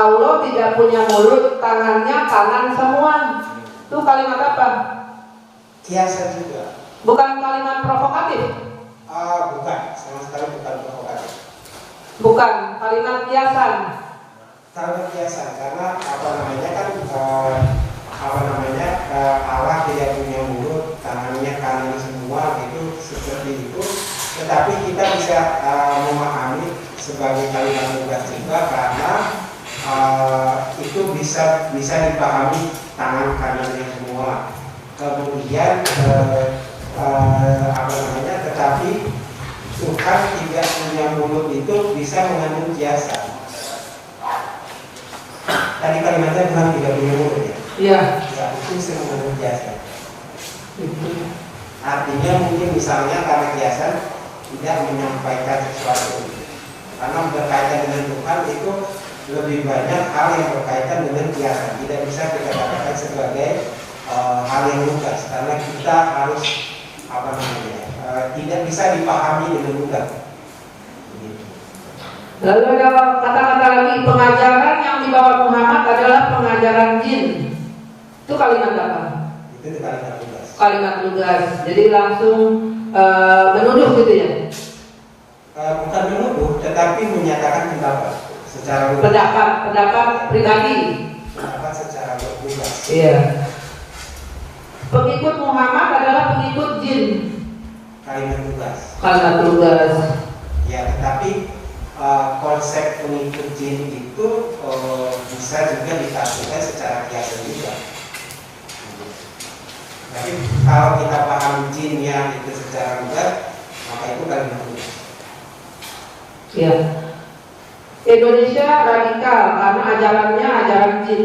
Allah tidak punya mulut, tangannya kanan semua. Itu kalimat apa? Kiasan juga. Bukan kalimat provokatif? Bukan, sama sekali bukan provokatif. Bukan, kalimat kiasan. Kalimat kiasan, karena Allah tidak punya mulut, tangannya kanan semua, gitu seperti itu. Tetapi kita bisa memahami sebagai kalimat lugas juga, karena itu bisa dipahami tangan kanannya semua. Kemudian tetapi Tuhan tidak punya mulut itu bisa mengandung kiasan. Tadi kalimatnya Tuhan tidak punya mulut ya? Iya. Ya, itu bisa mengandung kiasan. Artinya mungkin misalnya karena kiasan tidak menyampaikan sesuatu. Karena berkaitan dengan Tuhan itu lebih banyak hal yang berkaitan dengan kiasan. Tidak bisa kita katakan sebagai hal yang lugas, karena kita harus tidak bisa dipahami dengan mudah. Lalu ada kata-kata lagi, pengajaran yang dibawa Muhammad adalah pengajaran jin. Itu kalimat apa? Itu kalimat lugas. Kalimat lugas. Jadi langsung menuduh gitu ya? Bukan menuduh, tetapi menyatakan pendapat secara lugas. Pendapat pribadi. Pendapat secara lugas. Iya. Pengikut Muhammad adalah pengikut jin. Kalimat lugas. Kalimat lugas. Ya, tetapi konsep pengikut jin itu bisa juga ditafsirkan secara kiasan juga. Tapi kalau kita paham jinnya itu secara lugas, maka itu kalimat lugas. Ya. Indonesia radikal karena ajarannya ajaran jin.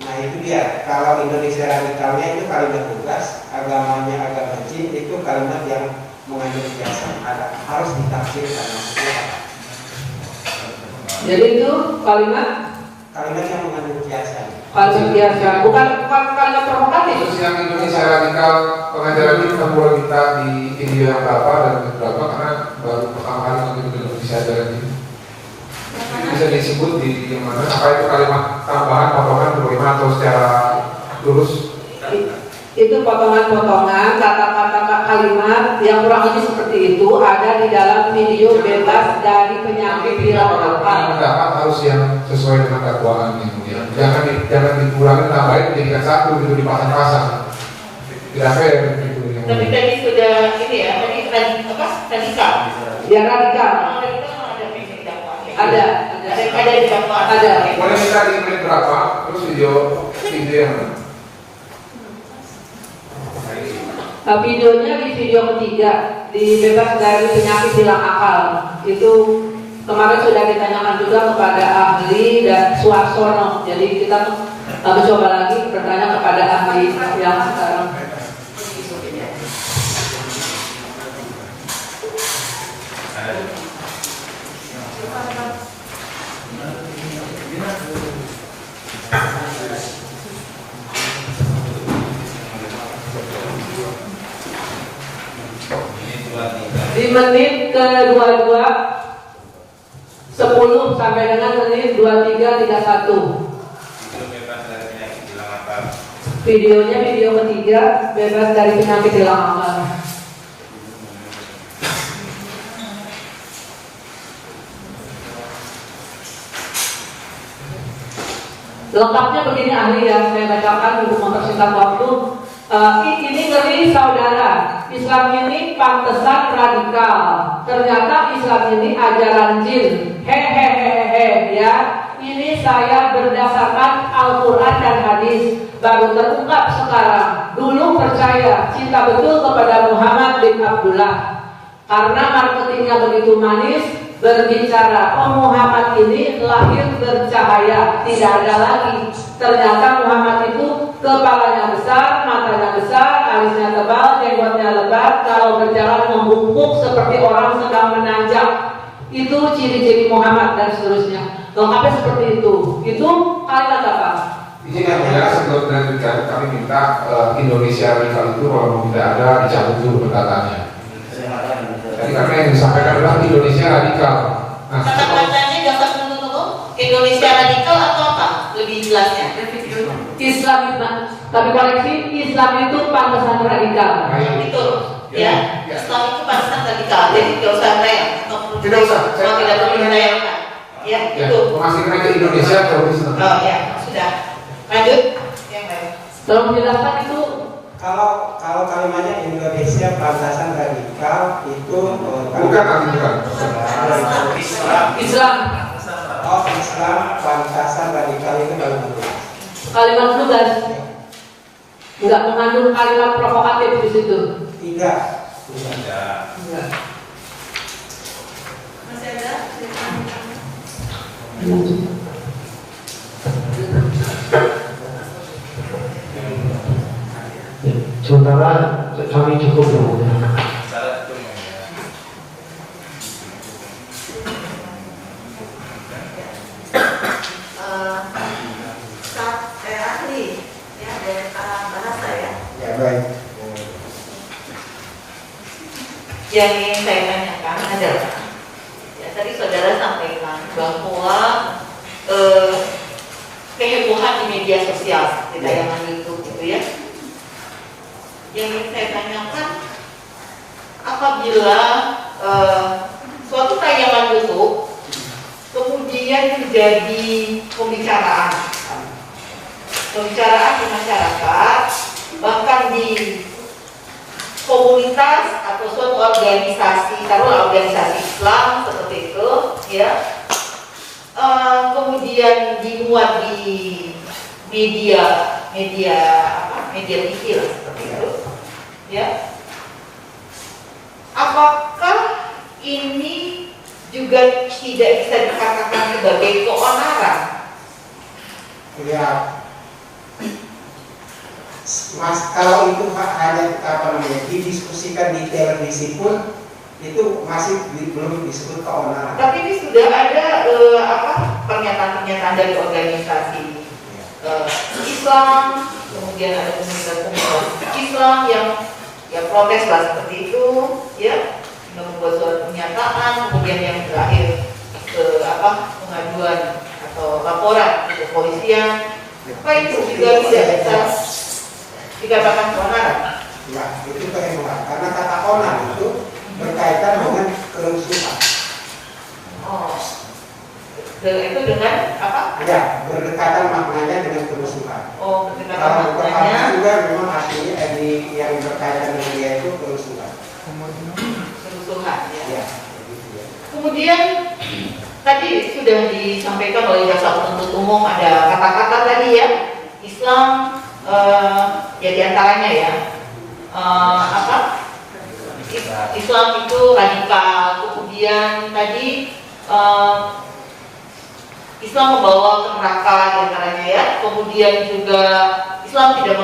Nah itu dia, kalau Indonesia radikalnya itu kalimat lugas, agamanya agama jin, itu kalimat yang mengandung kiasan, harus ditafsirkan maksudnya. Jadi itu kalimat yang mengandung kiasan. Kalimat kiasan, bukan kalimat provokatif. Terus yang Indonesia radikal pengajaran ini kita mulai kita di video yang berapa dan berapa, karena baru pertama kali untuk Indonesia ajaran ini. Bisa disebut di yang mana, apa itu kalimat tambahan, potongan, bagaimana atau secara lurus? Itu potongan-potongan kata-kata kalimat yang kurang lebih seperti itu ada di dalam video bebas dari penyakit hilang akal. Pendapat harus yang sesuai dengan dakwaan ya. Jangan dikurangi, tambahin, jadikan satu gitu, dipasang-pasang. Tidak fair gitu. Tapi tadi sudah ini ya, tadi radikal. Ya radikal. Ada di dakwaan. Ada. Boleh minta di menit berapa? Terus video yang mana? Videonya di video ketiga di bebas dari penyakit hilang akal. Itu kemarin sudah ditanyakan juga kepada ahli dan Suarsono. Jadi kita mencoba lagi bertanya kepada ahli yang sekarang. Di menit ke-22 10 sampai dengan menit 23.31. Videonya video ketiga bebas dari penyakit hilang akal. Lengkapnya begini ahli yang saya bacakan untuk mempersingkat waktu. Ini ngeri saudara, Islam ini pantesan radikal. Ternyata Islam ini ajaran jin. Hehehehe ya. Ini saya berdasarkan Al-Quran dan hadis. Baru terungkap sekarang. Dulu percaya, cinta betul kepada Muhammad bin Abdullah. Karena marketingnya begitu manis, berbicara, oh Muhammad ini lahir bercahaya, tidak ada lagi. Ternyata Muhammad itu kepalanya besar, matanya besar, alisnya tebal, jenggotnya lebat, kalau berjalan membungkuk seperti orang sedang menanjak. Itu ciri-ciri Muhammad dan seterusnya. Lengkapnya seperti itu. Itu kalimat apa? Izin yang mulia, sebelum dilanjutkan, kami minta Indonesia radikal itu kalau tidak ada dicabut dulu pendataannya. Jadi karena yang disampaikan adalah Indonesia radikal. Nah, kata-katanya jangan tunggu-tunggu. Indonesia radikal atau apa? Lebih jelasnya. Islam itu, tapi koreksi, Islam itu pantesan radikal. Itu, ya. Islam itu pantesan radikal. Jadi tidak usah saya. Tidak usah. Kalau tidak perlu ditanyakan. Ya, Ya, itu. memastikan ke Indonesia teroris. Oh ya, sudah. Lanjut. Yang lain. Tolong jelaskan itu. Kalau kalimatnya Indonesia pantasan radikal itu Bukan bukan. Islam. Oh, Islam pantasan radikal itu kalau Kalimat tugas. Enggak mengandung kalimat provokatif di situ. tidak. Enggak. Masih ada? sementara kami cukup yang mulia. Ahli ya dari bahasa ya. Ya baik. Yang ingin saya tanyakan adalah ya tadi saudara sampaikan bahwa kehebohan di media sosial di tayangan YouTube gitu ya. Yang ingin saya tanyakan apabila suatu tayangan YouTube kemudian menjadi pembicaraan di masyarakat, bahkan di komunitas atau suatu organisasi, taruhlah organisasi Islam seperti itu, ya, kemudian dimuat di media TV lah seperti itu, ya. Apakah ini juga tidak bisa dikatakan sebagai keonaran? Ya, Mas, kalau itu hanya didiskusikan di televisi pun itu masih belum disebut keonaran. Tapi ini sudah ada pernyataan-pernyataan dari organisasi Islam, kemudian ada komunitas Islam yang protes lah seperti itu, ya, membuat suatu pernyataan, kemudian yang terakhir pengaduan atau laporan ke kepolisian. Apa itu juga tidak bisa dikatakan keonaran? Ya, itu kehebohan. Karena kata onar itu berkaitan dengan kerusuhan. Oh, itu dengan apa? Ya, berdekatan maknanya dengan kerusuhan. Oh, berdekatan Kalau maknanya juga memang aslinya yang berkaitan dengan dia itu kerusuhan. kerusuhan, ya. Ya, begitu ya. Kemudian tadi sudah disampaikan oleh jaksa penuntut umum ada kata-kata tadi ya, Islam ya diantaranya ya Islam itu radikal, kemudian tadi Islam membawa ke neraka diantaranya ya, kemudian juga Islam tidak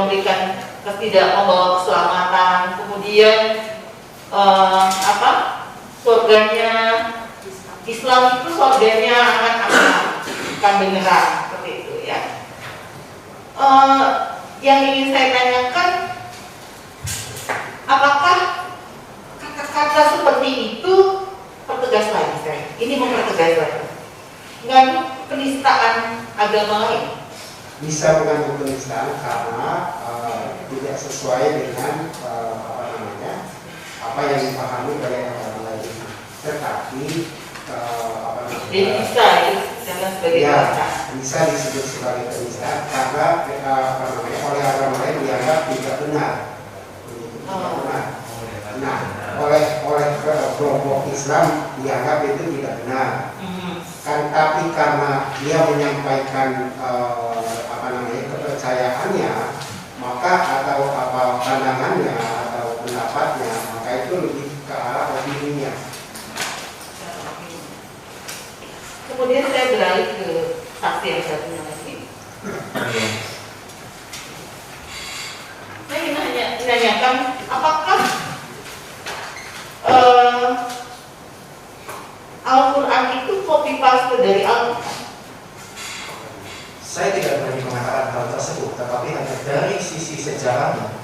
membawa keselamatan, kemudian surganya Islam itu surganya anak-anak bukan beneran seperti itu ya. Yang ingin saya tanyakan, apakah kata-kata seperti itu pertegas lagi saya? Ini mempertegas lagi. Mengandung penistaan agama lain. Bisa mengandung penistaan karena tidak sesuai dengan apa yang dipahami oleh agama lain. Tetapi Jadi bisa itu jangan sebagai ya, penistaan. bisa disebut sebagai penistaan karena oleh agama lain dianggap tidak benar. Tidak benar. Nah, oleh kelompok Islam dianggap itu tidak benar. Kan, tapi karena dia menyampaikan kepercayaannya, maka atau pandangannya atau pendapatnya, maka itu lebih ke arah opininya. Kemudian saya beralih ke saksi yang satunya lagi. Saya ingin menanyakan apakah Al-Quran itu copy paste dari Al-Quran? Saya tidak berani mengatakan hal tersebut, tetapi hanya dari sisi sejarahnya,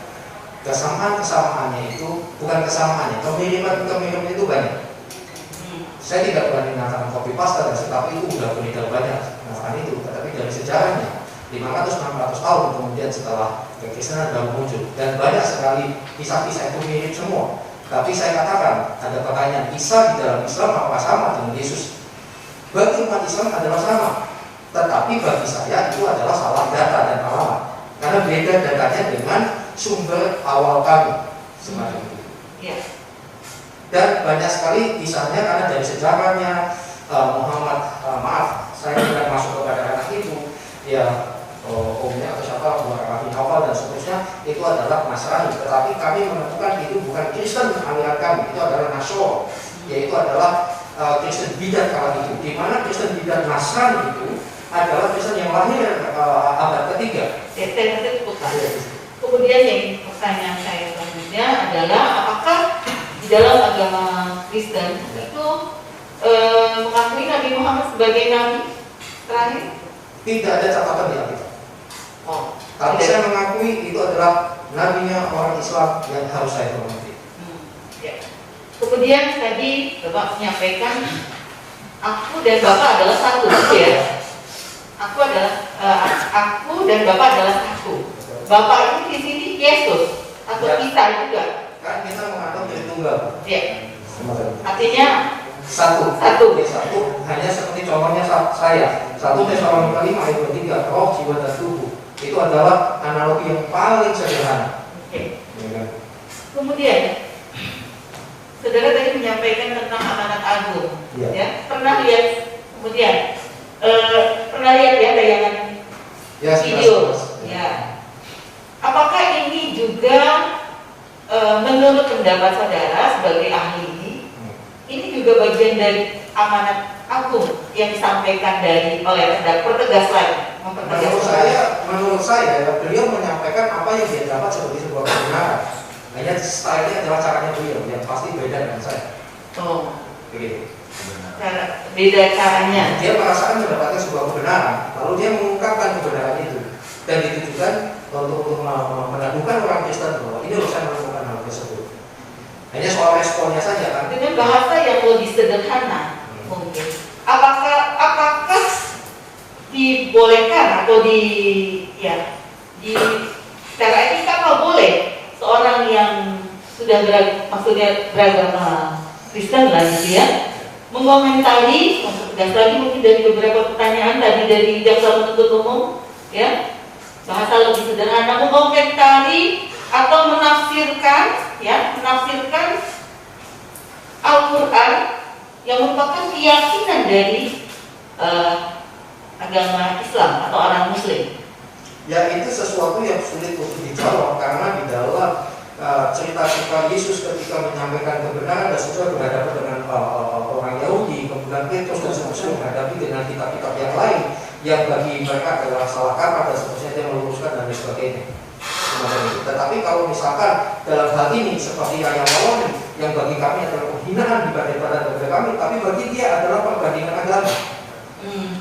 kesamaannya itu bukan kesamaannya, kemiripan itu banyak. Saya tidak berani mengatakan copy paste, tetapi itu sudah beredar banyak mengatakan itu. Tetapi dari sejarahnya 500-600 tahun kemudian setelah kekristenan baru muncul, dan banyak sekali kisah-kisah itu mirip semua. Tapi saya katakan ada pertanyaan, Isa di dalam Islam apa sama dengan Yesus? Bagi umat Islam adalah sama, tetapi bagi saya itu adalah salah data dan alamat, karena beda datanya dengan sumber awal kami semacam itu. Dan banyak sekali kisahnya karena dari sejarahnya Muhammad, maaf saya tidak masuk kepada anak itu ya, omnya atau siapa Rafi Nawal dan seterusnya, itu adalah Nasrani. Tetapi kami menemukan itu bukan Kristen aliran kami, itu adalah Nasor, yaitu adalah Kristen bidat kala itu, di mana Kristen bidat Nasrani itu adalah Kristen yang lahir abad ketiga. Kemudian yang pertanyaan saya selanjutnya adalah apakah di dalam agama Kristen itu mengakui Nabi Muhammad sebagai nabi terakhir? Tidak ada catatan di Alkitab. Tapi tidak. saya mengakui itu adalah nabinya orang Islam yang harus saya hormati. Kemudian tadi Bapak menyampaikan aku dan Bapak adalah satu, ya. Aku dan Bapak adalah satu. Bapak ini di sini Yesus atau Isa juga? Kan kita menganggap Tritunggal. Ya. Artinya satu. Hanya seperti contohnya saya. 1 Tesalonika 5 ayat 23, roh, jiwa dan tubuh. Itu adalah analogi yang paling sederhana. Kemudian saudara tadi menyampaikan tentang amanat agung. Ya. Pernah lihat ya tayangan video. Ya. Apakah ini juga menurut pendapat saudara sebagai ahli ini juga bagian dari amanat agung yang disampaikan oleh pertegas lain? Menurut saya, beliau menyampaikan apa yang dia dapat sebagai sebuah kebenaran. Hanya stylenya adalah caranya beliau yang pasti beda dengan saya. Begitu. Beda caranya. Dia merasakan mendapatkan sebuah kebenaran, lalu dia mengungkapkan kebenaran itu, dan ditujukan untuk meneguhkan orang Kristen bahwa ini loh saya melakukan hal tersebut. Hanya soal responnya saja kan. Dengan bahasa yang lebih sederhana mungkin. Apakah dibolehkan atau secara etika apa boleh seorang yang sudah beragama Kristen lah gitu ya, mengomentari, tegas lagi mungkin dari beberapa pertanyaan tadi dari jaksa penuntut umum ya, bahasa lebih sederhana, mengomentari atau menafsirkan Al-Quran yang merupakan keyakinan dari agama Islam atau orang Muslim. Ya, itu sesuatu yang sulit untuk dijawab karena di dalam cerita-cerita Yesus ketika menyampaikan kebenaran dan sesuai berhadapan dengan orang Yahudi, kemudian Petrus dan seterusnya menghadapi dengan kitab-kitab yang lain yang bagi mereka adalah salah kaprah dan seterusnya, dia meluruskan dan sebagainya. Tetapi kalau misalkan dalam hal ini seperti yang Wallahi yang bagi kami adalah penghinaan dibandingkan kepada kami, tapi bagi dia adalah perbandingan agama.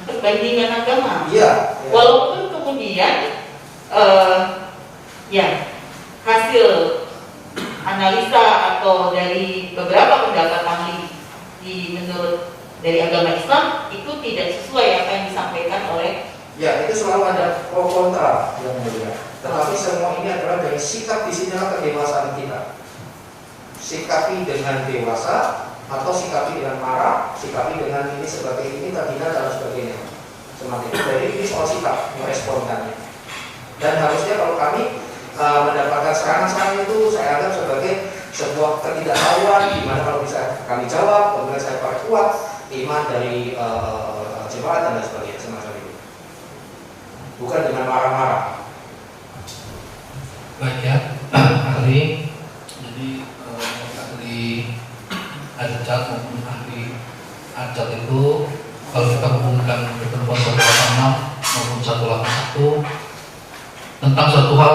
Perbandingan agama. Iya. Walaupun kemudian hasil analisa atau dari beberapa pendapat ahli menurut dari agama Islam itu tidak sesuai apa yang disampaikan oleh. Ya, itu selalu ada pro kontra yang mulia. Tetapi semua ini adalah dari sikap, disinilah kedewasaan kita. Sikapi dengan dewasa atau sikapi dengan marah, sikapi dengan ini sebagai ini terhina dan sebagainya. Semacam itu. Jadi ini soal sikap meresponkannya. Dan harusnya kalau kami mendapatkan serangan-serangan itu saya anggap sebagai sebuah ketidaktahuan, di mana kalau bisa kami jawab, kemudian saya perkuat iman dari jemaat dan lain sebagainya semacam itu. Bukan dengan marah-marah. Baik ya, ahli. Jadi ahli Ajat maupun ahli Ajat itu kalau kita hubungkan ketentuan 186 maupun 181 tentang satu hal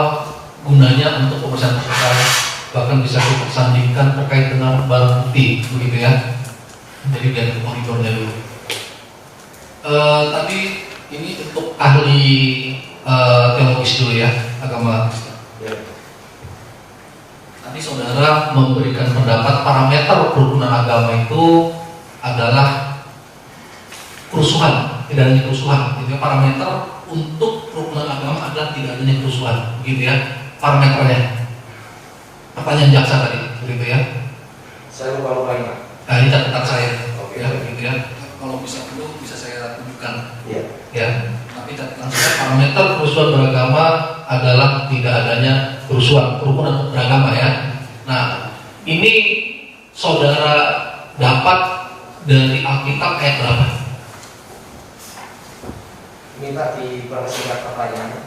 gunanya untuk pemeriksaan perkara, bahkan bisa kita sandingkan terkait dengan barang bukti, begitu ya. Jadi dari koridornya dulu. Tadi ini untuk ahli teologis dulu ya, agama. Tadi saudara memberikan pendapat parameter kerukunan agama itu adalah kerusuhan, tidak adanya kerusuhan. Jadi parameter untuk kerukunan agama adalah tidak adanya kerusuhan, begitu ya parameternya. Pertanyaan jaksa tadi, begitu ya. Saya lupa ingat. Nah, ini catatan saya, Oke. ya begitu ya. Kalau bisa perlu bisa saya tunjukkan, Iya. ya. Tapi catatan saya parameter kerusuhan beragama adalah tidak adanya kerukunan beragama ya. Nah, ini saudara dapat dari Alkitab ayat berapa? Minta dipersingkat pertanyaannya.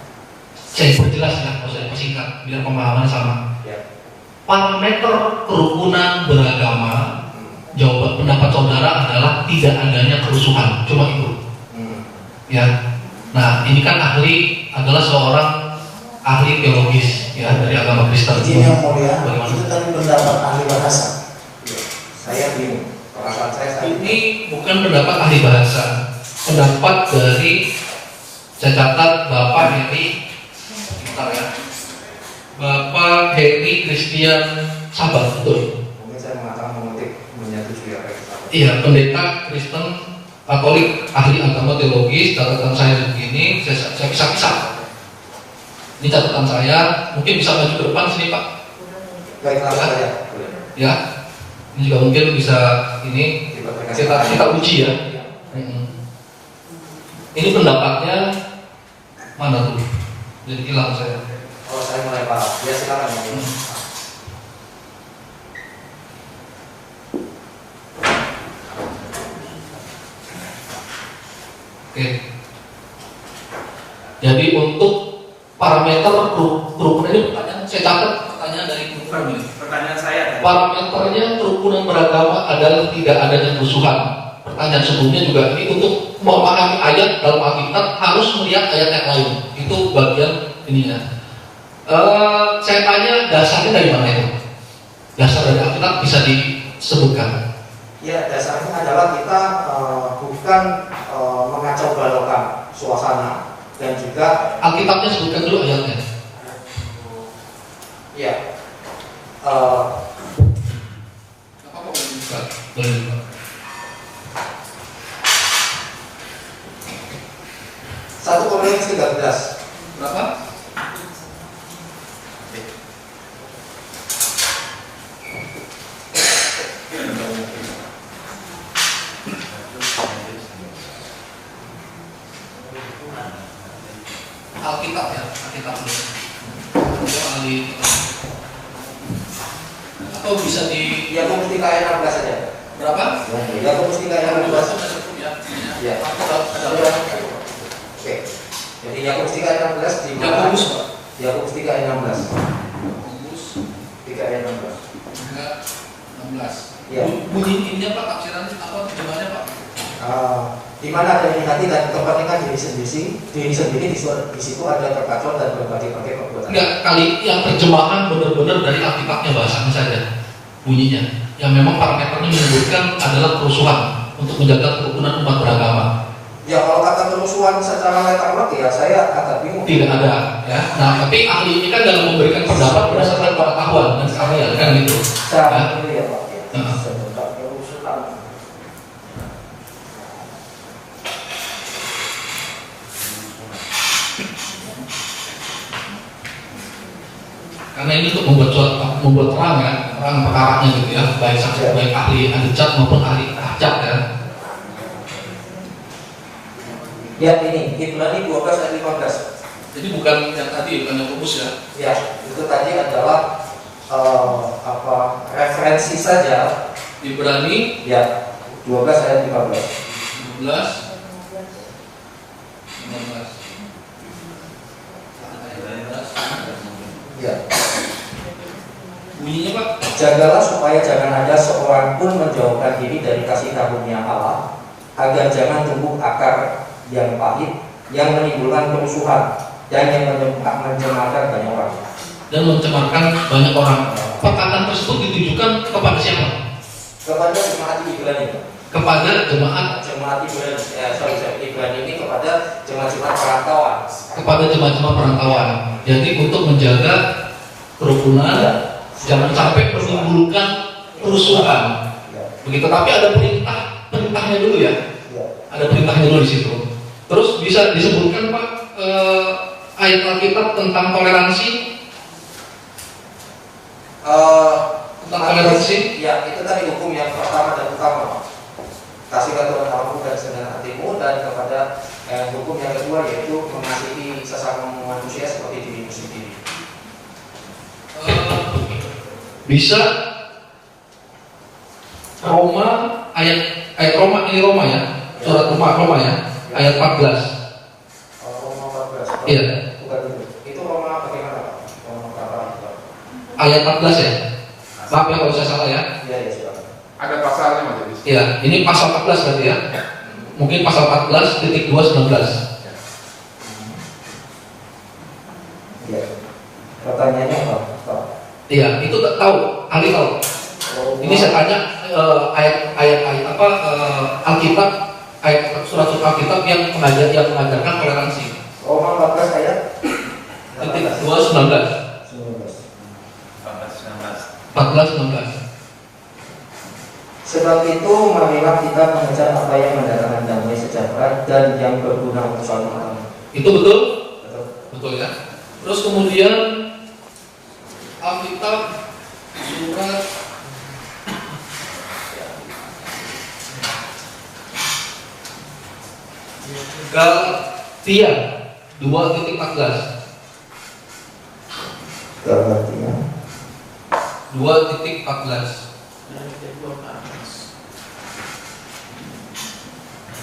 Saya perjelas ya, kalau saya persingkat biar pemahaman sama. Ya. Parameter kerukunan beragama, jawaban pendapat saudara adalah tidak adanya kerusuhan, cuma itu. Ya. Nah, ini kan ahli adalah seorang ahli teologis ya dari agama Kristen. Izin yang mulia, Bagaimana? itu tadi pendapat ahli bahasa. Ya. Saya bingung. Perasaan saya tadi. Ini bukan pendapat ahli bahasa, pendapat dari saya catat Bapak Heri, bentar ya, Bapak Heri Christian Sabar, betul? Mungkin saya mengatakan mengutip menyetujui apa yang disampaikan. Iya, pendeta Kristen Katolik ahli agama teologis. Catatan saya begini, saya pisah-pisah. Ini catatan saya, mungkin bisa maju ke depan sini Pak. Baik, langsung saja. Ya, ini juga mungkin bisa ini kita uji ya. Ini pendapatnya mana tuh? Jadi hilang saya. Oh, saya mulai paham. Ya, silakan. Oke. Jadi untuk parameter kerukunan ini pertanyaan saya catat pertanyaan dari kerukunan ini. Pertanyaan saya tadi. Parameternya kerukunan beragama adalah tidak adanya kerusuhan. Pertanyaan sebelumnya juga ini untuk memahami ayat dalam Alkitab harus melihat ayat yang lain. Itu bagian ininya. Saya tanya dasarnya dari mana itu? Dasar dari Alkitab bisa disebutkan? Ya, dasarnya adalah kita bukan mengacau balaukan suasana dan juga Alkitabnya sebutkan dulu ayatnya. ya Apa boleh dibuka? Boleh dibuka. Satu Korintus 13. Berapa? Alkitab ya, Alkitab dulu. Ahli atau bisa di Yakobus 3 ayat 16 saja. berapa? Yakobus 3 ayat 16. Ya. Ada Oke. Jadi Yakobus 3 ayat 16 di Yakobus Pak. Yakobus 3 ayat 16. Yakobus 3 ayat 16. 16. Ya. Bunyi ininya Pak, tafsirannya apa terjemahannya Pak? Di mana ada iri hati dan kepentingan diri sendiri di situ ada kekacauan dan berbagai-bagai perbuatan. Enggak, kali yang terjemahan benar-benar dari Alkitabnya bahasanya saja bunyinya. Yang memang parameternya menyebutkan adalah kerusuhan untuk menjaga kerukunan umat beragama. Ya, kalau kata kerusuhan secara letterlock ya saya agak bingung. Tidak ada ya. Nah, tapi ahli ini kan dalam memberikan pendapat berdasarkan pengetahuan dan keahlian kan gitu. Saya ini ya Pak. Heeh. Sebentar kerusuhan. Karena ini untuk membuat terang ya, terang perkaranya gitu ya, baik saksi, baik ahli adjat maupun ahli ahjat ya. Ya ini Ibrani 12 ayat 15. Jadi bukan yang tadi, bukan yang fokus ya. Ya, itu tadi adalah referensi saja. Ibrani Ya, 12 ayat 15. 12 15. Ya. Bunyinya Pak? Jagalah supaya jangan ada seorang pun menjauhkan diri dari kasih karunia Allah, agar jangan tumbuh akar yang pahit, yang menimbulkan kerusuhan dan yang mencemarkan banyak orang. Dan mencemarkan banyak orang. Perkataan tersebut ditujukan kepada siapa? Kepada jemaat Ibrani. Kepada jemaat, Jemaat Ibrani. Ibrani ini kepada jemaat-jemaat perantauan. kepada jemaat-jemaat perantauan. Jadi untuk menjaga kerukunan, jangan sampai menimbulkan kerusuhan. Ya. Begitu. Tapi ada perintah perintahnya dulu ya. Ya. Ada perintahnya dulu di situ. Terus bisa disebutkan Pak ayat Alkitab tentang toleransi? Tentang toleransi? Ya, itu tadi hukum yang pertama dan utama, Pak. Kasihlah Tuhan Allahmu dan segenap hatimu, dan kepada hukum yang kedua yaitu mengasihi sesama manusia seperti dirimu sendiri. Bisa Roma ayat Roma, ini Roma ya, surat Roma ya, ayat 14. Roma 14. Iya. Bukan itu. Itu Roma bagaimana, Pak? Roma berapa? Ayat 14 ya. Maaf ya kalau saya salah ya. Iya, ya, silakan. Ada pasalnya Majelis. Iya, ini pasal 14 berarti ya. Mungkin pasal 14.2.19. Iya. Pertanyaannya apa, Pak? Iya, itu tak tahu, ahli tahu. Ini saya tanya ayat apa Alkitab, ayat surat-surat Alkitab yang mengajarkan toleransi. Roma 14 ayat 2.19. 14-19. Sebab itu marilah kita mengejar apa yang mendatangkan damai sejahtera dan yang berguna untuk suatu orang. Itu betul? Betul. Betul ya. Terus kemudian Alkitab surat Galatia 2.14. Galatia 2.14.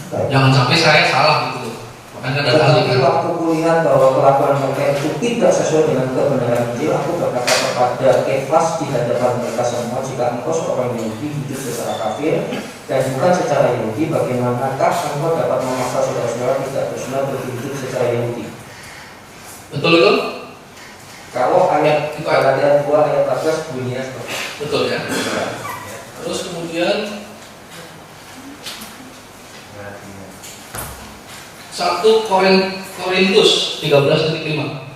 Jangan sampai saya salah gitu. Makanya ada Tetapi kali kan. waktu kulihat bahwa kelakuan mereka itu tidak sesuai dengan kebenaran Injil, aku berkata kepada Kefas di hadapan mereka semua, jika engkau seorang Yahudi hidup secara kafir dan bukan secara Yahudi, bagaimanakah engkau dapat memaksa saudara-saudara tidak bersunat berhidup secara Yahudi? Betul itu? Kalau ayat Itu Galatia 2 ayat 14 bunyinya seperti itu. Betul ya. Terus kemudian 1 Korintus 13.5.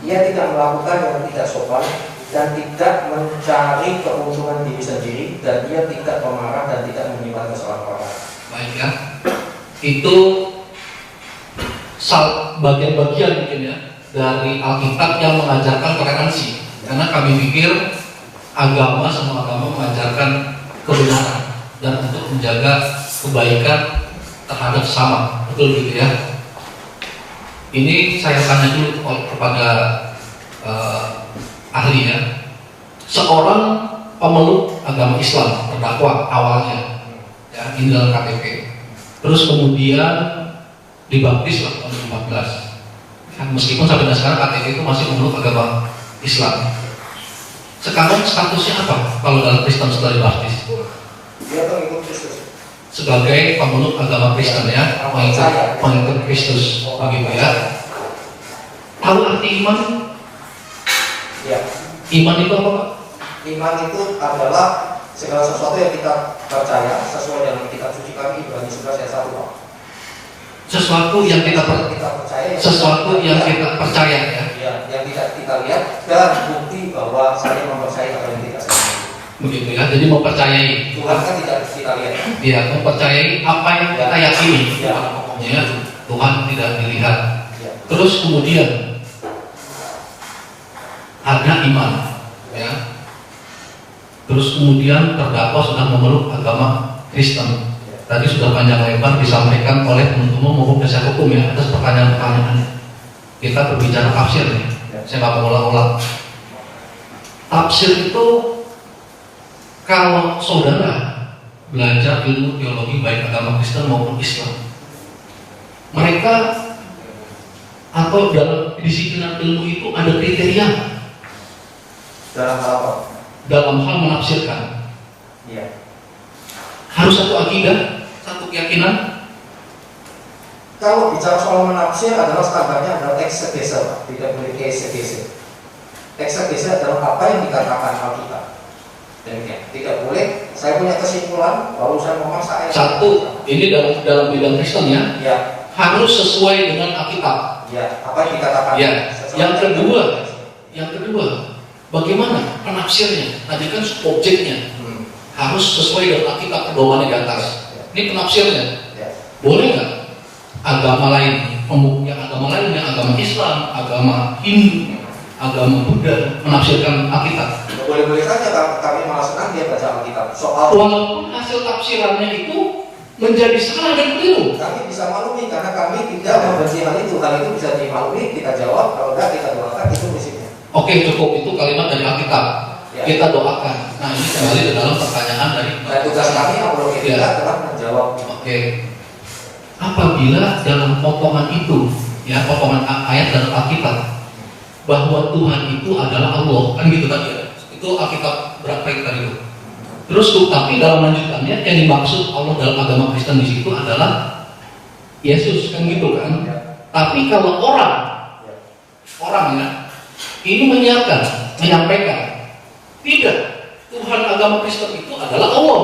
Ia tidak melakukan yang tidak sopan dan tidak mencari keuntungan diri sendiri, dan ia tidak pemarah dan tidak menyimpan kesalahan orang. Baik ya. Itu bagian-bagian mungkin ya dari Alkitab yang mengajarkan toleransi. Karena kami pikir semua agama mengajarkan kebenaran dan untuk menjaga kebaikan terhadap sesama. Betul gitu ya. Ini saya tanya dulu kepada ahli ya. Seorang pemeluk agama Islam terdakwa awalnya ya, ini dalam KTP. Terus kemudian dibaptis tahun 2014. Ya, meskipun sampai sekarang KTP itu masih memeluk agama Islam. Sekarang statusnya apa kalau dalam Kristen setelah dibaptis? Dia pengikut Kristus. Sebagai pemeluk agama Kristen ya, pengikut Kristus begitu ya. Tahu arti iman? Ya. Iman itu apa Pak? Iman itu adalah segala sesuatu yang kita percaya sesuai dengan kitab suci kami Ibrani 11 ayat 1, Pak. Sesuatu yang kita percaya, sesuatu yang kita percaya ya. Ya, yang tidak kita lihat dan bukti bahwa saya mempercayai apa yang tidak saya lihat. Begitu ya. Jadi mempercayai Tuhan kan tidak kita lihat. Iya, mempercayai apa yang kita yakini. Ya. Ya, Tuhan tidak dilihat. Ya. Terus kemudian ada iman, ya. Terus kemudian terdakwa sudah memeluk agama Kristen. Tadi sudah panjang lebar disampaikan oleh penuntut umum maupun penasihat hukum ya atas pertanyaan-pertanyaan. Kita berbicara tafsir nih. Saya nggak mau ulang-ulang. Tafsir itu kalau saudara belajar ilmu teologi baik agama Kristen maupun Islam, mereka atau dalam disiplin ilmu itu ada kriteria Dalam hal apa? dalam hal menafsirkan. Iya. Harus satu akidah, satu keyakinan. Kalau bicara soal menafsir adalah standarnya adalah eksegese, Pak. Tidak boleh eksegese. Eksegese adalah apa yang dikatakan Alkitab. Demikian. Tidak boleh saya punya kesimpulan lalu saya memaksa ayat. Satu, ini dalam bidang Kristen ya, Ya. harus sesuai dengan Alkitab. Ya, apa yang dikatakan? Ya, yang kedua, bagaimana penafsirnya? Tadi kan objeknya harus sesuai dengan Alkitab pedomannya di atas. Ini penafsirnya. Boleh nggak agama lain, yang agama Islam, agama Hindu, agama Buddha menafsirkan Alkitab? Boleh-boleh saja, kami malah senang dia baca Alkitab. Soal Walaupun hasil tafsirannya itu menjadi salah dan keliru, kami bisa maklumi karena kami tidak membenci hal itu. Hal itu bisa dimaklumi, kita jawab, kalau enggak kita doakan, itu prinsipnya. oke, cukup itu kalimat dari Alkitab. Ya. Kita doakan. Nah, ini kembali ke dalam pertanyaan dari Nah, tugas kami apologetika telah menjawab. Oke. Apabila dalam potongan itu, ya potongan ayat dalam Alkitab, bahwa Tuhan itu adalah Allah, kan gitu tadi ya. Itu Alkitab berperintah itu. Terus tapi dalam lanjutannya yang dimaksud Allah dalam agama Kristen di situ adalah Yesus, kan gitu kan. Tapi kalau orang ya, ini menyampaikan tidak, Tuhan agama Kristen itu adalah Allah.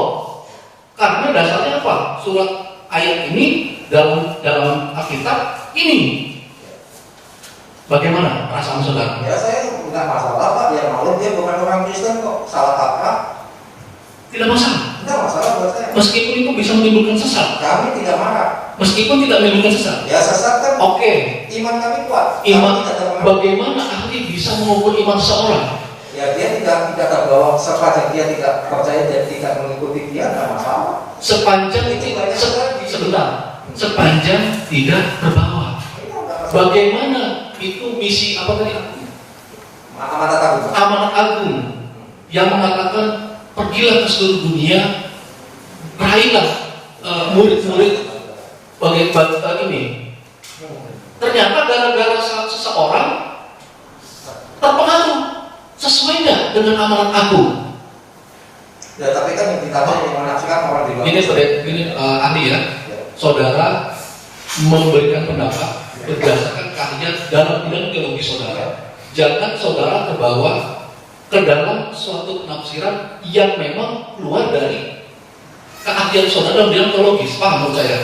Karena dasarnya apa? Surat ayat ini dalam Alkitab ini. Bagaimana perasaan saudara? Ya, saya nggak masalah Pak, dia maklum, dia bukan orang Kristen kok. Salah kaprah Tidak masalah. tidak masalah buat saya. Meskipun itu bisa menimbulkan sesat. Kami tidak marah. Meskipun tidak menimbulkan sesat. Ya, sesat kan Oke. iman kami kuat. Iman. Kami tidak terpengaruh. Bagaimana ahli bisa mengukur iman seseorang? Ya, dia tidak terbawa sepanjang dia tidak percaya dan tidak mengikuti dia, tidak masalah. Sepanjang itu sebentar. Sepanjang tidak terbawa. Itu nggak masalah. Bagaimana itu misi apa tadi? Amanat agung. Amanat agung yang mengatakan pergilah ke seluruh dunia, raihlah murid-murid ini. Ternyata gara-gara seseorang terpengaruh, sesuai nggak dengan amanat agung? Ya, tapi kan yang ditanya yang menafsirkan orang di luar. Ini ahli ya, saudara memberikan pendapat berdasarkan kajian dalam bidang teologi saudara. Jangan saudara terbawa ke dalam suatu penafsiran yang memang keluar dari keahlian saudara dalam bidang teologis. Paham menurut saya?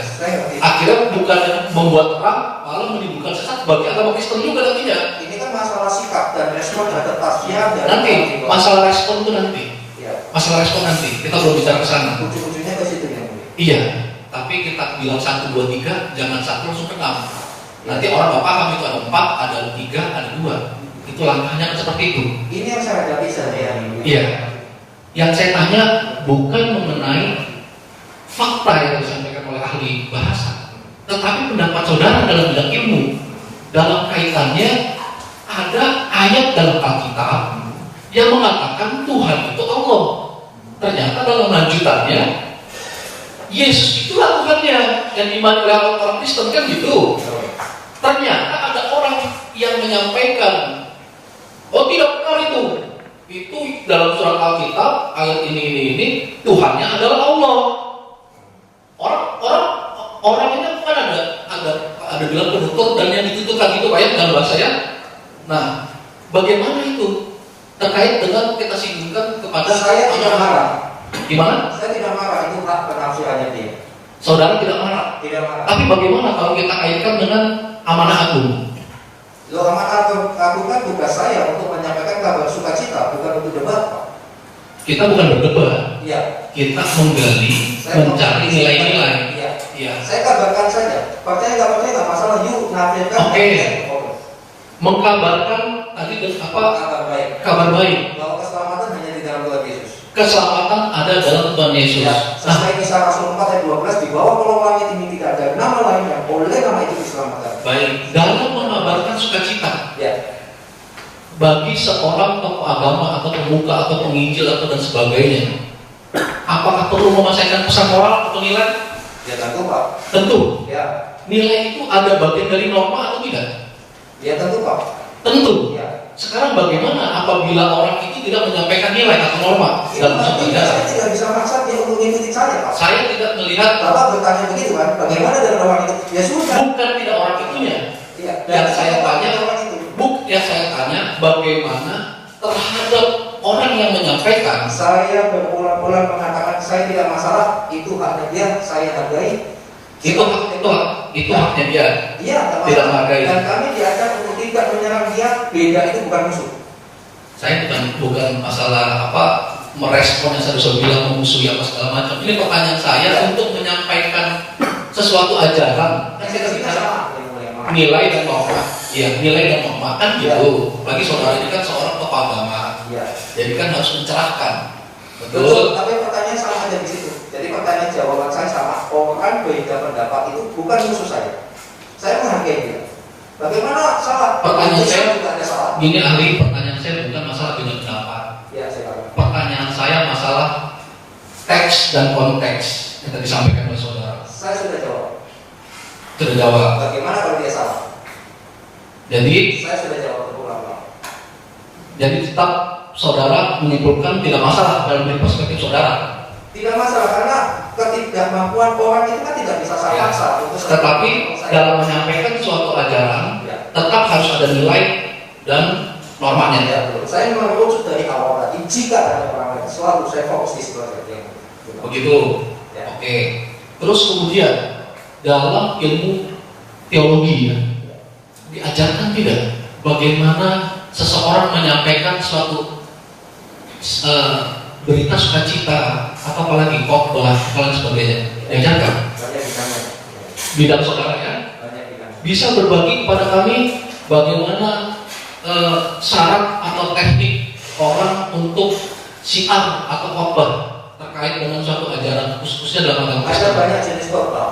Akhirnya bukan membuat terang, malah menimbulkan sesat bagi agama Kristen juga nantinya. Ini kan masalah sikap dan respon terhadap tasbih dan Nanti masalah respon itu nanti. Ya. Masalah respon nanti. Kita belum bicara ke sana. Ujung-ujungnya ke situ ya. Iya. Tapi kita bilang 1, 2, 3, jangan 1 langsung ke 6. Nanti orang nggak paham itu ada 4, ada 3, ada 2. Itu langkahnya seperti itu. Ini yang saya hadapi sehari-hari. Iya. Yang saya tanya bukan mengenai fakta yang disampaikan oleh ahli bahasa, tetapi pendapat saudara dalam bidang ilmu. Dalam kaitannya ada ayat dalam Alkitab yang mengatakan Tuhan itu Allah. Ternyata dalam lanjutannya Yesus itulah Tuhannya yang dimana oleh orang Kristen kan gitu. Ternyata ada orang yang menyampaikan, oh tidak benar itu dalam surat Alkitab ayat ini Tuhannya adalah Allah. Orang ini kan ada bilang penutur dan yang dituturkan gitu kayak dalam bahasa ya. Nah, bagaimana itu terkait dengan kita singgungkan kepada Saya tidak marah. Gimana? Saya tidak marah, itu hak penafsirannya dia. Saudara tidak marah. Tidak marah. Tapi bagaimana kalau kita kaitkan dengan amanah agung? Loh, amanat agung kan tugas saya untuk menyampaikan kabar sukacita, bukan untuk debat, Pak. Kita bukan berdebat. Iya. Kita menggali, mencari nilai-nilai. Iya. Iya. Saya kabarkan saja. Percaya nggak masalah. Yuk nafirkan. Oke. Mengkabarkan tadi apa? Kabar baik. Kabar baik. Bahwa keselamatan hanya di dalam Tuhan Yesus. Keselamatan ada dalam Tuhan Yesus. Ya, sesuai kisah Rasul 4 ayat 12, di bawah kolong langit ini tidak ada nama lain yang oleh nama itu diselamatkan. Baik. Dalam mengabarkan sukacita Ya. bagi seorang tokoh agama atau pemuka atau penginjil atau dan sebagainya, apakah perlu memasangkan pesan moral atau nilai? Ya tentu Pak. Tentu. Ya. Nilai itu ada bagian dari norma atau tidak? Ya tentu Pak. Tentu. Ya. Sekarang bagaimana apabila orang itu tidak menyampaikan nilai atau norma dalam satu Saya ajaran? tidak bisa maksa dia untuk mengikuti saya Pak. Saya tidak melihat, Bapak bertanya begitu kan, bagaimana dengan orang itu? Ya sudah. bukan tidak orang itunya. Iya. Yang saya tanya, orang itu. yang saya tanya bagaimana terhadap orang yang menyampaikan. Saya berulang-ulang mengatakan saya tidak masalah, itu haknya dia, saya hargai. Itu itu haknya dia. Iya, Tidak menghargai. Dan kami diajak untuk tidak menyerang dia. Beda itu bukan musuh. Saya bukan masalah apa merespon yang saya bilang memusuhi apa segala macam. Ini pertanyaan saya untuk menyampaikan sesuatu ajaran. Kan kita bicara nilai dan norma. Iya, nilai dan norma kan gitu. Bagi saudara ini kan seorang tokoh agama. Iya. Jadi kan harus mencerahkan. Betul. Betul. Tapi pertanyaan sama aja di situ. Jadi pertanyaan jawaban saya sama. Orang beda pendapat itu bukan musuh saya. Saya menghargai dia. Bagaimana salah? Pertanyaan saya juga ada salah. Gini ahli, pertanyaan saya bukan masalah beda pendapat. Iya, saya tahu. Pertanyaan saya masalah teks dan konteks yang tadi disampaikan oleh saudara. Saya sudah jawab. Sudah jawab. Bagaimana kalau dia salah? Jadi Saya sudah jawab berulang-ulang. Jadi tetap saudara menyimpulkan tidak masalah dalam perspektif saudara. Tidak masalah karena ketidakmampuan orang itu kan tidak bisa saya Ya. paksa. Untuk Tetapi saya. dalam menyampaikan suatu ajaran Ya. tetap harus ada nilai dan normanya. Ya, betul. Saya merujuk dari awal tadi. Jika ada orang lain, selalu saya fokus di sebelah yang Begitu. Ya. Oke. Terus kemudian dalam ilmu teologi ya, diajarkan tidak bagaimana seseorang menyampaikan suatu berita sukacita atau apalagi khotbah dan sebagainya. Diajarkan. Banyak bidangnya. Bidang saudara ya. Banyak bidangnya. Bisa berbagi kepada kami bagaimana syarat atau teknik orang untuk syiar atau khotbah terkait dengan suatu ajaran khususnya dalam agama Ada Kristen. banyak jenis khotbah.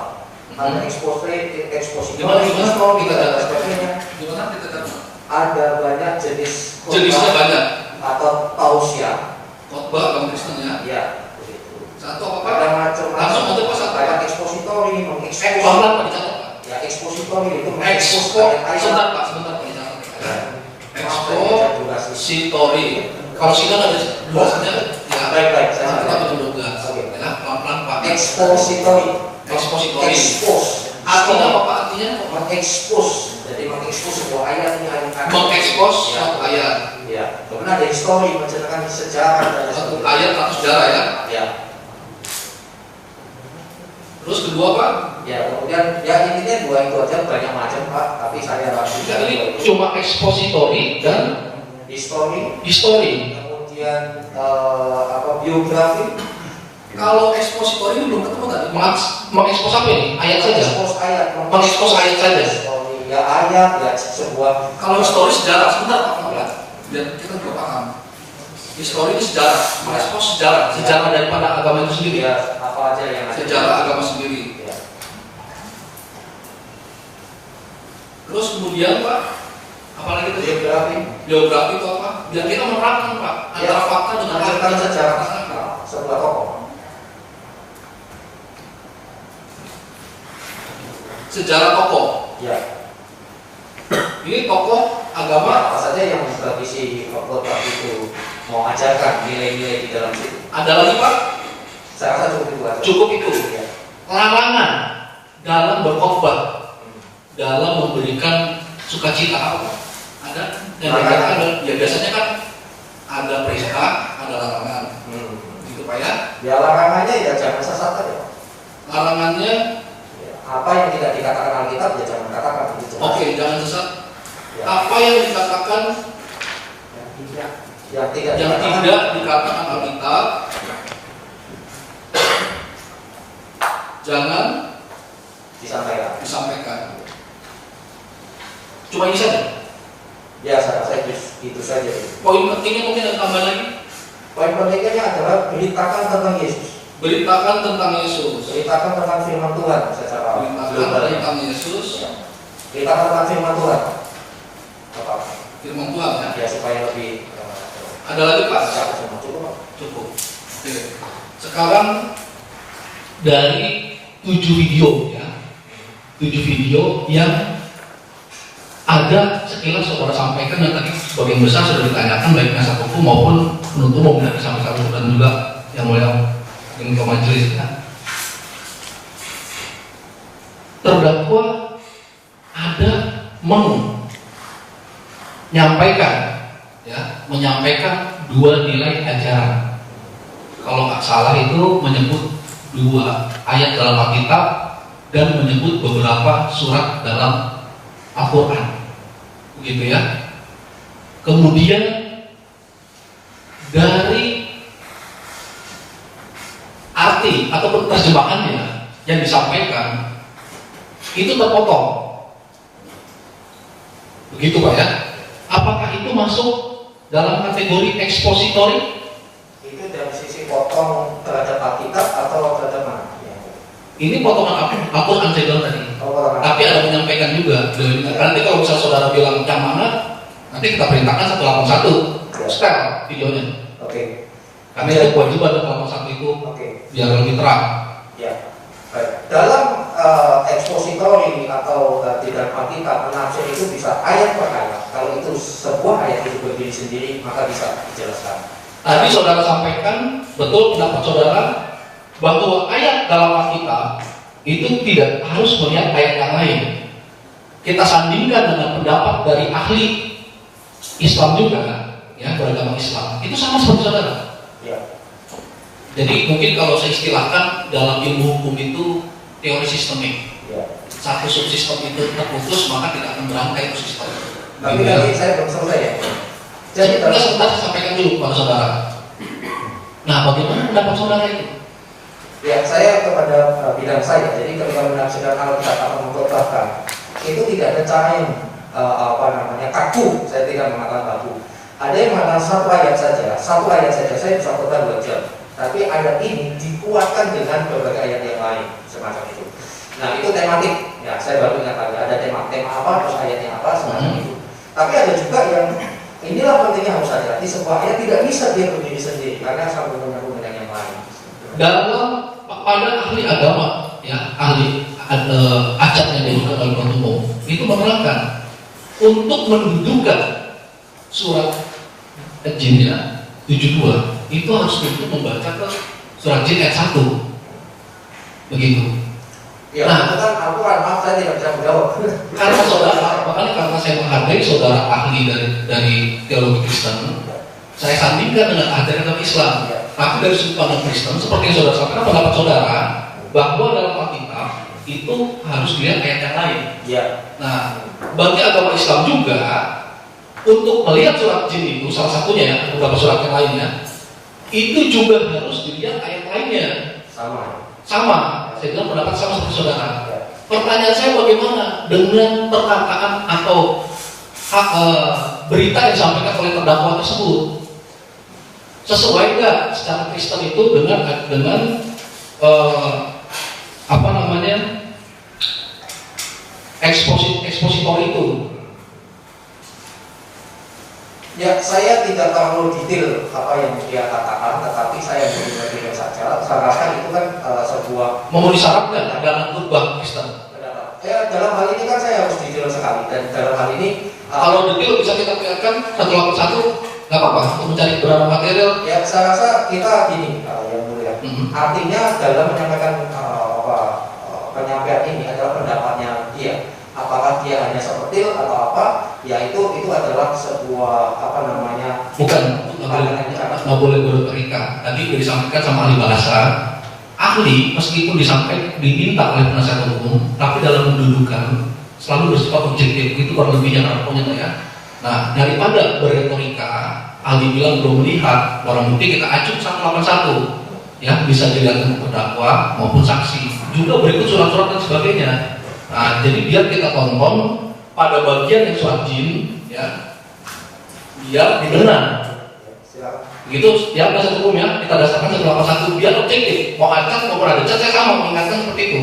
Ada ekspositor, Gimana kita kita dan sebagainya. Gimana kita dapat? Ada banyak jenis Jenisnya banyak. atau tausiah. Khotbah agama Kristen ya. Ya, begitu. Satu apa? Ada macam-macam. Langsung untuk pasal Kayak ekspositori, mengekspos. Pelan-pelan Pak dicatat Pak. Ya, ekspositori itu Expo. Sebentar Pak, sebentar Pak dicatat. Expositori. Kalau sidang ada durasinya ya. Baik, saya Kita sampaikan. betul 12. Oke. Ya, pelan-pelan Pak. Ekspositori. Ekspositori. Ekspos. Artinya apa Pak? Artinya Mengekspos. Jadi mengekspos sebuah ayat ini mengekspos Ya. suatu ayat. Ya. Kemudian ada histori menceritakan sejarah dan Satu sebagainya. ayat atau sejarah ya. Ya. Terus kedua Pak, Ya, kemudian ya intinya dua itu aja, banyak macam Pak, tapi saya kita ini cuma ekspositori dan histori, histori. kemudian biografi, Kalau ekspositori ini belum ketemu tadi. Mengekspos apa ini? Ayat saja. mengekspos ayat, Mengekspos ayat saja. histori, ya ayat, ya sebuah Kalau histori sejarah, sebentar Pak, pelan-pelan. Biar kita juga paham. Histori ini sejarah, mengekspos sejarah daripada agama itu sendiri. ya apa aja yang ada. Sejarah agama sendiri. Ya. Terus kemudian Pak, apalagi tadi biografi itu apa? Biar kita menerapkan Pak antara fakta dengan Menceritakan fakta. sejarah sebuah tokoh. Sejarah tokoh. Ya. Ini tokoh agama. Apa saja yang bagi si khotbah itu mau ajarkan nilai-nilai di dalam situ. Ada lagi Pak? Saya rasa cukup itu aja. Cukup itu. Ya. Larangan dalam berkhotbah, dalam memberikan sukacita. Ada yang dikatakan ada, ya biasanya kan ada perintah, ada larangan. Gitu Pak ya. Ya larangannya ya jangan sesat aja. Larangannya Ya, apa yang tidak dikatakan Alkitab ya jangan katakan itu. oke, jangan sesat. Ya. Apa yang dikatakan Yang tidak yang dikatakan- tidak dikatakan Alkitab jangan disampaikan. Cuma ini saja. Ya saya rasa itu saja. Poin pentingnya mungkin ada tambahan lagi. Poin pentingnya adalah beritakan tentang Yesus. Beritakan tentang Yesus. Beritakan tentang firman Tuhan secara Beritakan globalnya. tentang Yesus. Beritakan tentang firman Tuhan. Apa? Firman Tuhan ya. Ya supaya lebih Ada lagi Pak? cukup Pak. Cukup. Oke. Sekarang dari 7 video ya, 7 video yang ada sekilas saudara sampaikan yang tadi sebagian besar sudah ditanyakan baik penasihat hukum maupun penuntut umum dari sama-sama dan juga yang mulia yang ke majelis ya. Terdakwa ada menyampaikan 2 nilai ajaran. Kalau nggak salah itu menyebut 2 ayat dalam Alkitab dan menyebut beberapa surat dalam Al-Quran, begitu ya. Kemudian dari arti ataupun terjemahannya yang disampaikan itu terpotong, begitu Pak ya. Apakah itu masuk dalam kategori ekspositori? Itu dari sisi potong terhadap Alkitab atau terhadap mana? Ya. Ini potongan Al-Quran saya bilang tadi. Oh, Tapi ada menyampaikan juga. Nanti kalau misalnya saudara bilang yang mana, nanti kita perintahkan 181 setel videonya. Oke. Karena itu kewajiban 181 itu biar lebih terang. Ya. Baik. Dalam ekspositori atau di dalam Alkitab penafsir itu bisa ayat per ayat. Kalau itu sebuah ayat itu berdiri sendiri maka bisa dijelaskan. Tadi saudara sampaikan betul pendapat saudara bahwa ayat dalam Alkitab itu tidak harus melihat ayat yang lain. Kita sandingkan dengan pendapat dari ahli Islam juga, ya, beragama Islam. Itu sama seperti saudara. Ya. Jadi mungkin kalau saya istilahkan dalam ilmu hukum itu teori sistemik. Ya. Satu subsistem itu terputus maka tidak akan berangkai sistem. Tapi tadi saya belum selesai ya. Jadi kita sebentar sampaikan dulu kepada saudara. Nah, bagaimana pendapat saudara itu? Ya, saya kepada bidang saya. Jadi ketika menafsirkan Alkitab atau mengkotakkan, itu tidak ada cara yang kaku. Saya tidak mengatakan kaku. Ada yang mengatakan satu ayat saja. Saya bisa khotbah 2 jam. Tapi ayat ini dikuatkan dengan berbagai ayat yang lain semacam itu. Nah, itu tematik. Ya, saya baru ingat lagi ada tema apa, terus ayatnya apa semacam itu. Tapi ada juga yang inilah pentingnya harus hati-hati. Sebuah ayat tidak bisa dia berdiri sendiri karena sambung dengan yang lain. Dalam pada ahli agama, ya, ahli acak yang dibuka dalam umum itu menerangkan untuk mendudukan surat Jin-nya 72 itu harus untuk membaca ke surat Jin ayat 1, begitu. Ya, nah, kan Al-Quran, maaf saya tidak bisa menjawab. Karena saudara, makanya karena saya menghargai saudara ahli dari teologi Kristen, saya sandingkan dengan ahli agama Islam. Tapi dari sudut pandang Kristen, seperti yang saudara sampaikan pendapat saudara bahwa dalam Alkitab itu harus dilihat ayat yang lain. Ya. Nah, bagi agama Islam juga untuk melihat surat Jin itu salah satunya ya, beberapa surat yang lainnya itu juga harus dilihat ayat lainnya. Sama. Saya bilang pendapat sama seperti saudara. Pertanyaan saya bagaimana dengan perkataan atau berita yang disampaikan oleh terdakwa tersebut? Sesuai nggak secara Kristen itu dengan ekspositor itu? Ya, saya tidak terlalu detail apa yang dia katakan, tetapi saya beri saja. Saya rasa itu kan sebuah memenuhi syarat nggak dalam khotbah Kristen? Ya, dalam hal ini kan saya harus detail sekali dan dalam hal ini kalau detail bisa kita lihatkan 181 nggak apa-apa untuk mencari beberapa material. Ya, saya rasa kita gini yang mulia. Artinya dalam menyampaikan penyampaian ini adalah pendapatnya dia. Apakah dia hanya seperti atau apa? Ya itu adalah sebuah bukan nggak boleh berperika. Tadi sudah disampaikan sama ahli bahasa. Ahli meskipun disampaikan diminta oleh penasihat hukum, tapi dalam mendudukan selalu bersifat objektif. Itu kurang lebihnya narkonya ya. Nah, daripada berretorika, ahli bilang belum melihat, barang bukti kita acuh 181, ya bisa dilihat terdakwa maupun saksi. Juga berikut surat-surat dan sebagainya. Nah, jadi biar kita tonton pada bagian yang surat Jin, ya, biar didengar. Begitu, ya penasihat hukum ya, kita dasarkan 181 biar objektif. Mau acak maupun ada cat, saya sama mengingatkan seperti itu,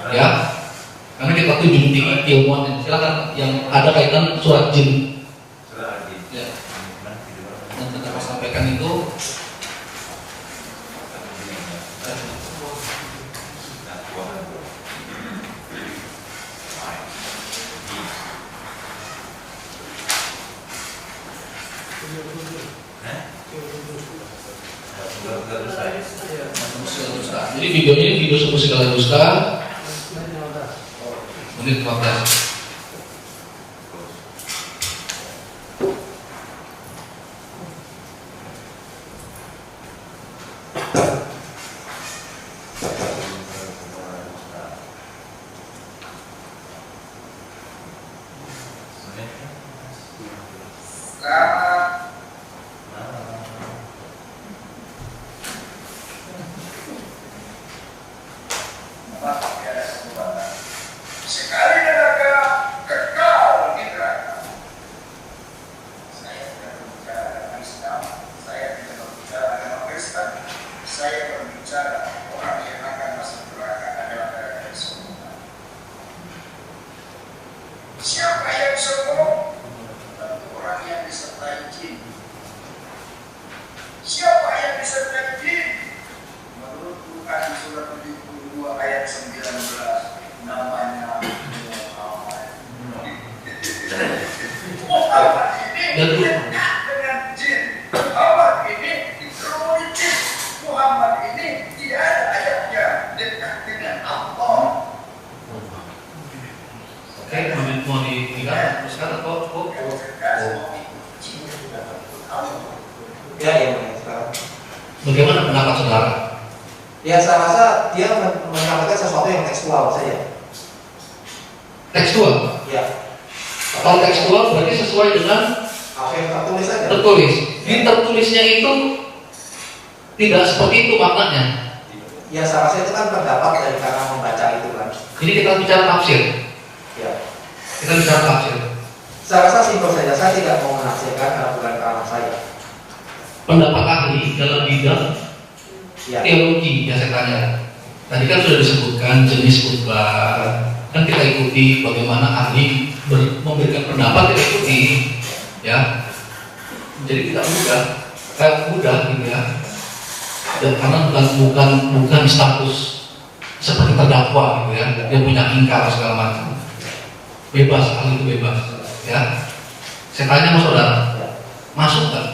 ya. Karena kita tunjuk di ilmuwan, silakan yang ada kaitan surat Jin. Ya. Dan kita sampaikan itu. Jadi videonya ini video sepuh segala dusta menit 15. Bagaimana pendapat saudara? Ya saya rasa dia menyampaikan sesuatu yang tekstual saja. Tekstual. Ya. Kalau tekstual berarti sesuai dengan Apa yang tertulis saja. tertulis. Di tertulisnya itu tidak seperti itu maknanya. Ya saya rasa itu kan pendapat dari karena membaca itu kan. Ini kita bicara tafsir. Ya. Kita bicara tafsir. Saya rasa simpel saja. Saya tidak mau menafsirkan karena bukan karena saya. Pendapat ahli dalam bidang Ya. teologi yang saya tanya. Tadi kan sudah disebutkan jenis khutbah. Kan kita ikuti bagaimana ahli memberikan pendapat, kita ikuti, ya. Jadi tidak mudah gitu ya. Dan karena bukan status seperti terdakwa gitu ya. Dia punya ingkar segala macam. Bebas, ahli itu bebas, ya. Saya tanya sama saudara, masuk kan?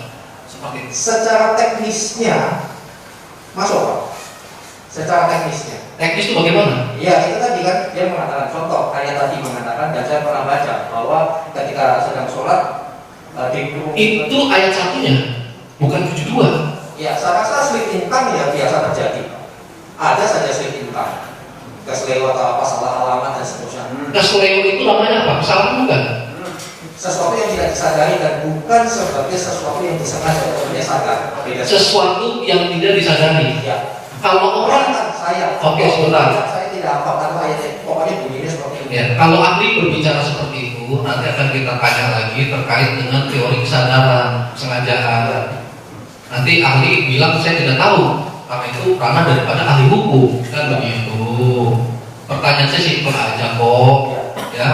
Seperti itu. Secara teknisnya masuk Pak. Secara teknisnya. Teknis itu bagaimana? Ya itu tadi kan dia mengatakan contoh ayat tadi mengatakan dan saya pernah baca bahwa ketika sedang sholat Itu ayat satunya, bukan 72. Ya saya rasa slip income ya biasa terjadi. Ada saja slip income, keselewat atau apa salah alamat dan seterusnya. Keseleo itu namanya apa? Kesalahan bukan? Sesuatu yang tidak disadari dan bukan sebagai sesuatu yang disengaja atau tidak sadar. Beda. Sesuatu yang tidak disadari. Ya. Kalau orang, Oke, sebentar. Saya tidak hafal tanpa ayatnya. Pokoknya bunyinya seperti ini. ya, kalau ahli berbicara seperti itu, nanti akan kita tanya lagi terkait dengan teori kesadaran, kesengajaan. Nanti ahli bilang saya tidak tahu, karena itu ranah daripada ahli hukum, kan begitu. Pertanyaan saya simpel aja kok, ya,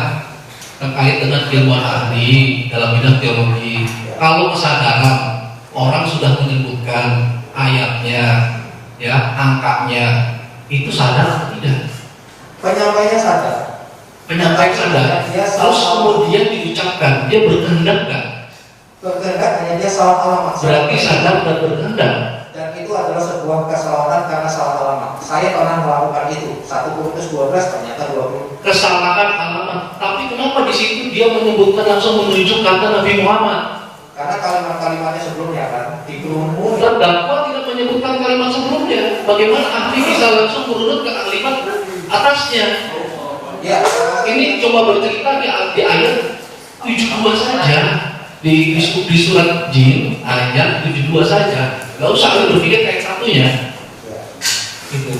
terkait dengan ilmuwan ahli dalam bidang teologi. Kalau kesadaran, orang sudah menyebutkan ayatnya, ya, angkanya, itu sadar atau tidak? Penyampainya sadar. Penyampaian sadar, terus kemudian diucapkan, dia berkehendak kan? Berkehendak hanya dia salah alamat. Berarti sadar dan berkehendak. Dan itu adalah sebuah kesalahan karena salah alamat. Saya pernah melakukan itu. 1 Korintus 12 ternyata 20. Kesalahan alamat. Tapi kenapa di situ dia menyebutkan langsung menunjuk kata Nabi Muhammad? Karena kalimat-kalimatnya sebelumnya kan dikerumuni. Terdakwa tidak menyebutkan kalimat sebelumnya. Bagaimana ahli bisa langsung merunut ke kalimat atasnya? Ya, Ini coba bercerita di ayat 72 saja. Di surat Jin ayat 72 saja. Gak usah lu berpikir kayak satunya. Gitu.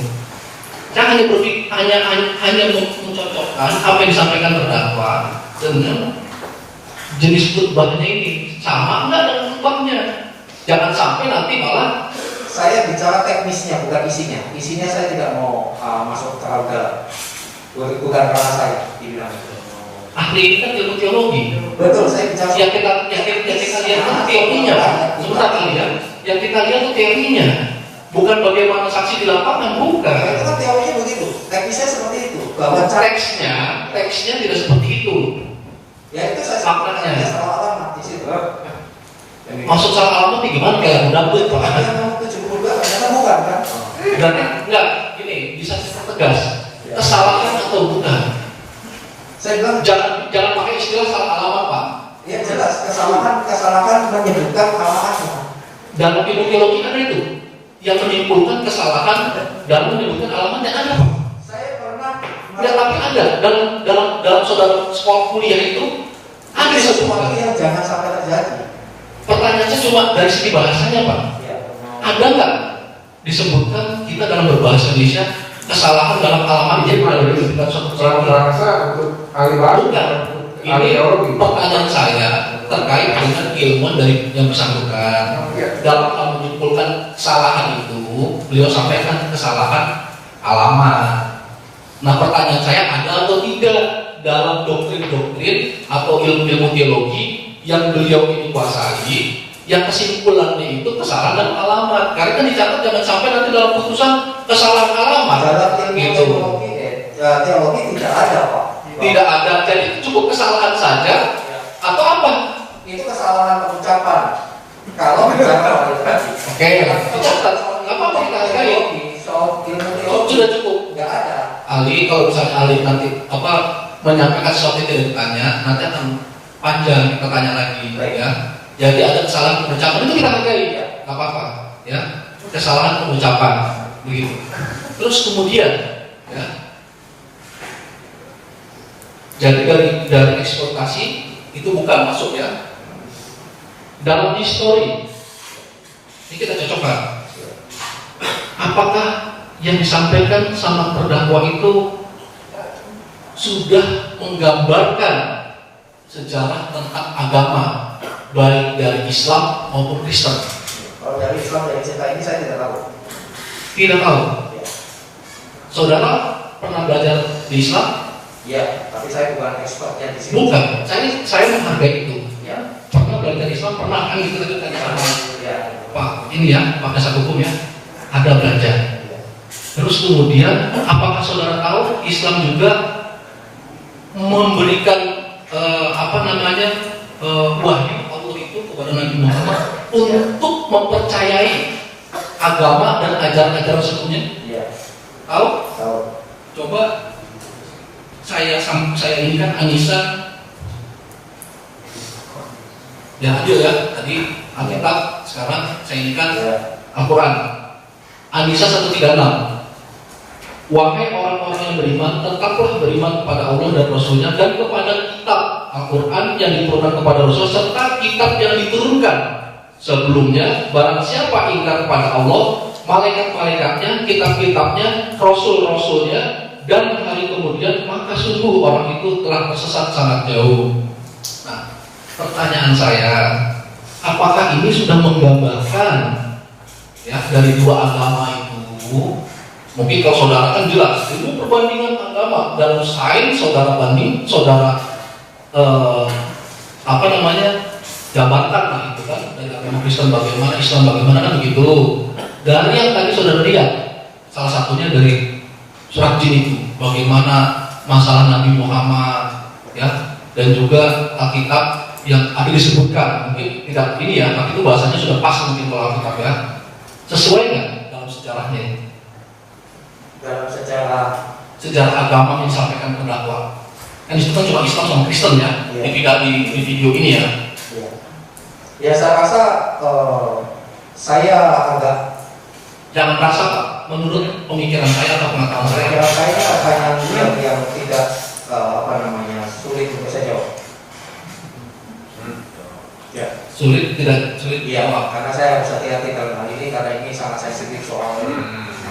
Jangan hanya berpikir hanya mencocokkan apa yang disampaikan terdakwa dengan jenis khutbahnya ini sama enggak dengan khutbahnya. Jangan sampai nanti malah saya bicara teknisnya bukan isinya. Isinya saya tidak mau masuk terlalu dalam. Bukan karena saya dibilang itu. ahli ini kan ilmu teologi. Betul, saya bicara. Yang kita lihat kan teorinya, Pak. Sebentar kali ya. Yang kita lihat itu teorinya, bukan bagaimana saksi di lapangan, bukan. Itu kan teorinya begitu. Teknisnya seperti itu. Bahwa Teksnya tidak seperti itu. ya itu saya Maknanya. salah alamat di situ. Maksud salah alamat itu gimana? Kayak mudabut, Pak. Yang 72 ternyata bukan kan? Berarti enggak, gini, bisa secara tegas. Kesalahan atau bukan? Saya bilang Jangan pakai istilah salah alamat, Pak. ya jelas kesalahan menyebutkan alamatnya. Dalam ilmu teologi ada itu yang menyimpulkan kesalahan dan menyebutkan alamatnya ada, Pak. Saya pernah Ya, tapi ada dalam saudara sekolah kuliah itu ada sesuatu sesuatu. yang jangan sampai terjadi. Pertanyaan saya cuma dari segi bahasanya, Pak. Ya. Ada nggak disebutkan kita dalam berbahasa Indonesia kesalahan dalam alamat dia pada disebutkan suatu Orang bahasa untuk ahli baru. Bukan. Ahli Ini teologi. pertanyaan saya terkait dengan ilmuwan dari yang bersangkutan. Dalam hal menyimpulkan kesalahan itu, beliau sampaikan kesalahan alamat. Nah, pertanyaan saya ada atau tidak dalam doktrin-doktrin atau ilmu-ilmu teologi yang beliau ini kuasai, yang kesimpulannya itu kesalahan dalam alamat. Karena kan dicatat jangan sampai nanti dalam putusan kesalahan alamat. Dalam ilmu Gitu. teologi tidak ada Pak. Tidak ada, jadi itu cukup kesalahan saja atau apa? Itu kesalahan pengucapan. Kalau bicara tadi. Oke, dicatat. Apa kita hargai? Soal ilmu teologi Sudah cukup. nggak ada. Ali, kalau misalnya Ali nanti menyampaikan sesuatu yang tidak ditanya, nanti akan panjang kita tanya lagi, Baik. ya. Jadi ada kesalahan pengucapan itu kita hargai, nggak apa-apa, ya. kesalahan pengucapan begitu. Terus kemudian ya, jadi dari ekspektasi itu bukan masuk ya dalam histori. Ini kita cocokkan. Apakah yang disampaikan sama terdakwa itu sudah menggambarkan sejarah tentang agama baik dari Islam maupun Kristen? Kalau dari Islam dari cerita ini saya tidak tahu. Tidak tahu. Ya. Saudara pernah belajar di Islam? Ya, tapi saya bukan expertnya di sini. Bukan. Saya menghargai itu. Ya. Pernah belajar Islam? Pernah kan kita tanya sama Ya. Pak ini ya, Pak Dasar Hukum ya, ada belajar. Terus kemudian, apakah saudara tahu Islam juga memberikan wahyu Allah itu kepada Nabi Muhammad untuk mempercayai agama dan ajaran-ajaran sebelumnya? Iya. Tahu? Tahu. Coba saya ini kan Anissa ya adil ya, tadi Alkitab, sekarang saya inginkan Al-Quran. Anissa 136. Wahai orang-orang yang beriman, tetaplah beriman kepada Allah dan Rasulnya dan kepada kitab Al-Quran yang diturunkan kepada Rasul serta kitab yang diturunkan sebelumnya. Barang siapa ingkar kepada Allah, malaikat-malaikatnya, kitab-kitabnya, Rasul-Rasulnya dan hari kemudian, maka sungguh orang itu telah tersesat sangat jauh. Nah, pertanyaan saya, apakah ini sudah menggambarkan ya dari dua agama itu? Mungkin kalau saudara kan jelas, itu perbandingan agama dalam sains, saudara banding, saudara jabatan lah itu kan, dari agama Kristen bagaimana, Islam bagaimana kan begitu. Dari yang tadi saudara lihat, salah satunya dari surat jin itu, bagaimana masalah Nabi Muhammad, ya, dan juga Alkitab yang tadi disebutkan, mungkin tidak ini ya, tapi itu bahasanya sudah pas mungkin kalau Alkitab ya, sesuai nggak dalam sejarahnya? Dalam sejarah agama yang disampaikan terdakwa. Kan itu kan cuma Islam sama Kristen ya, di video ini ya. Ya saya rasa saya agak Jangan merasa Pak, menurut pemikiran saya atau pengetahuan saya. pertanyaan yang tidak sulit untuk saya jawab. Ya. Sulit Iya, jawab. karena saya harus hati-hati dalam hal ini karena ini sangat sensitif soal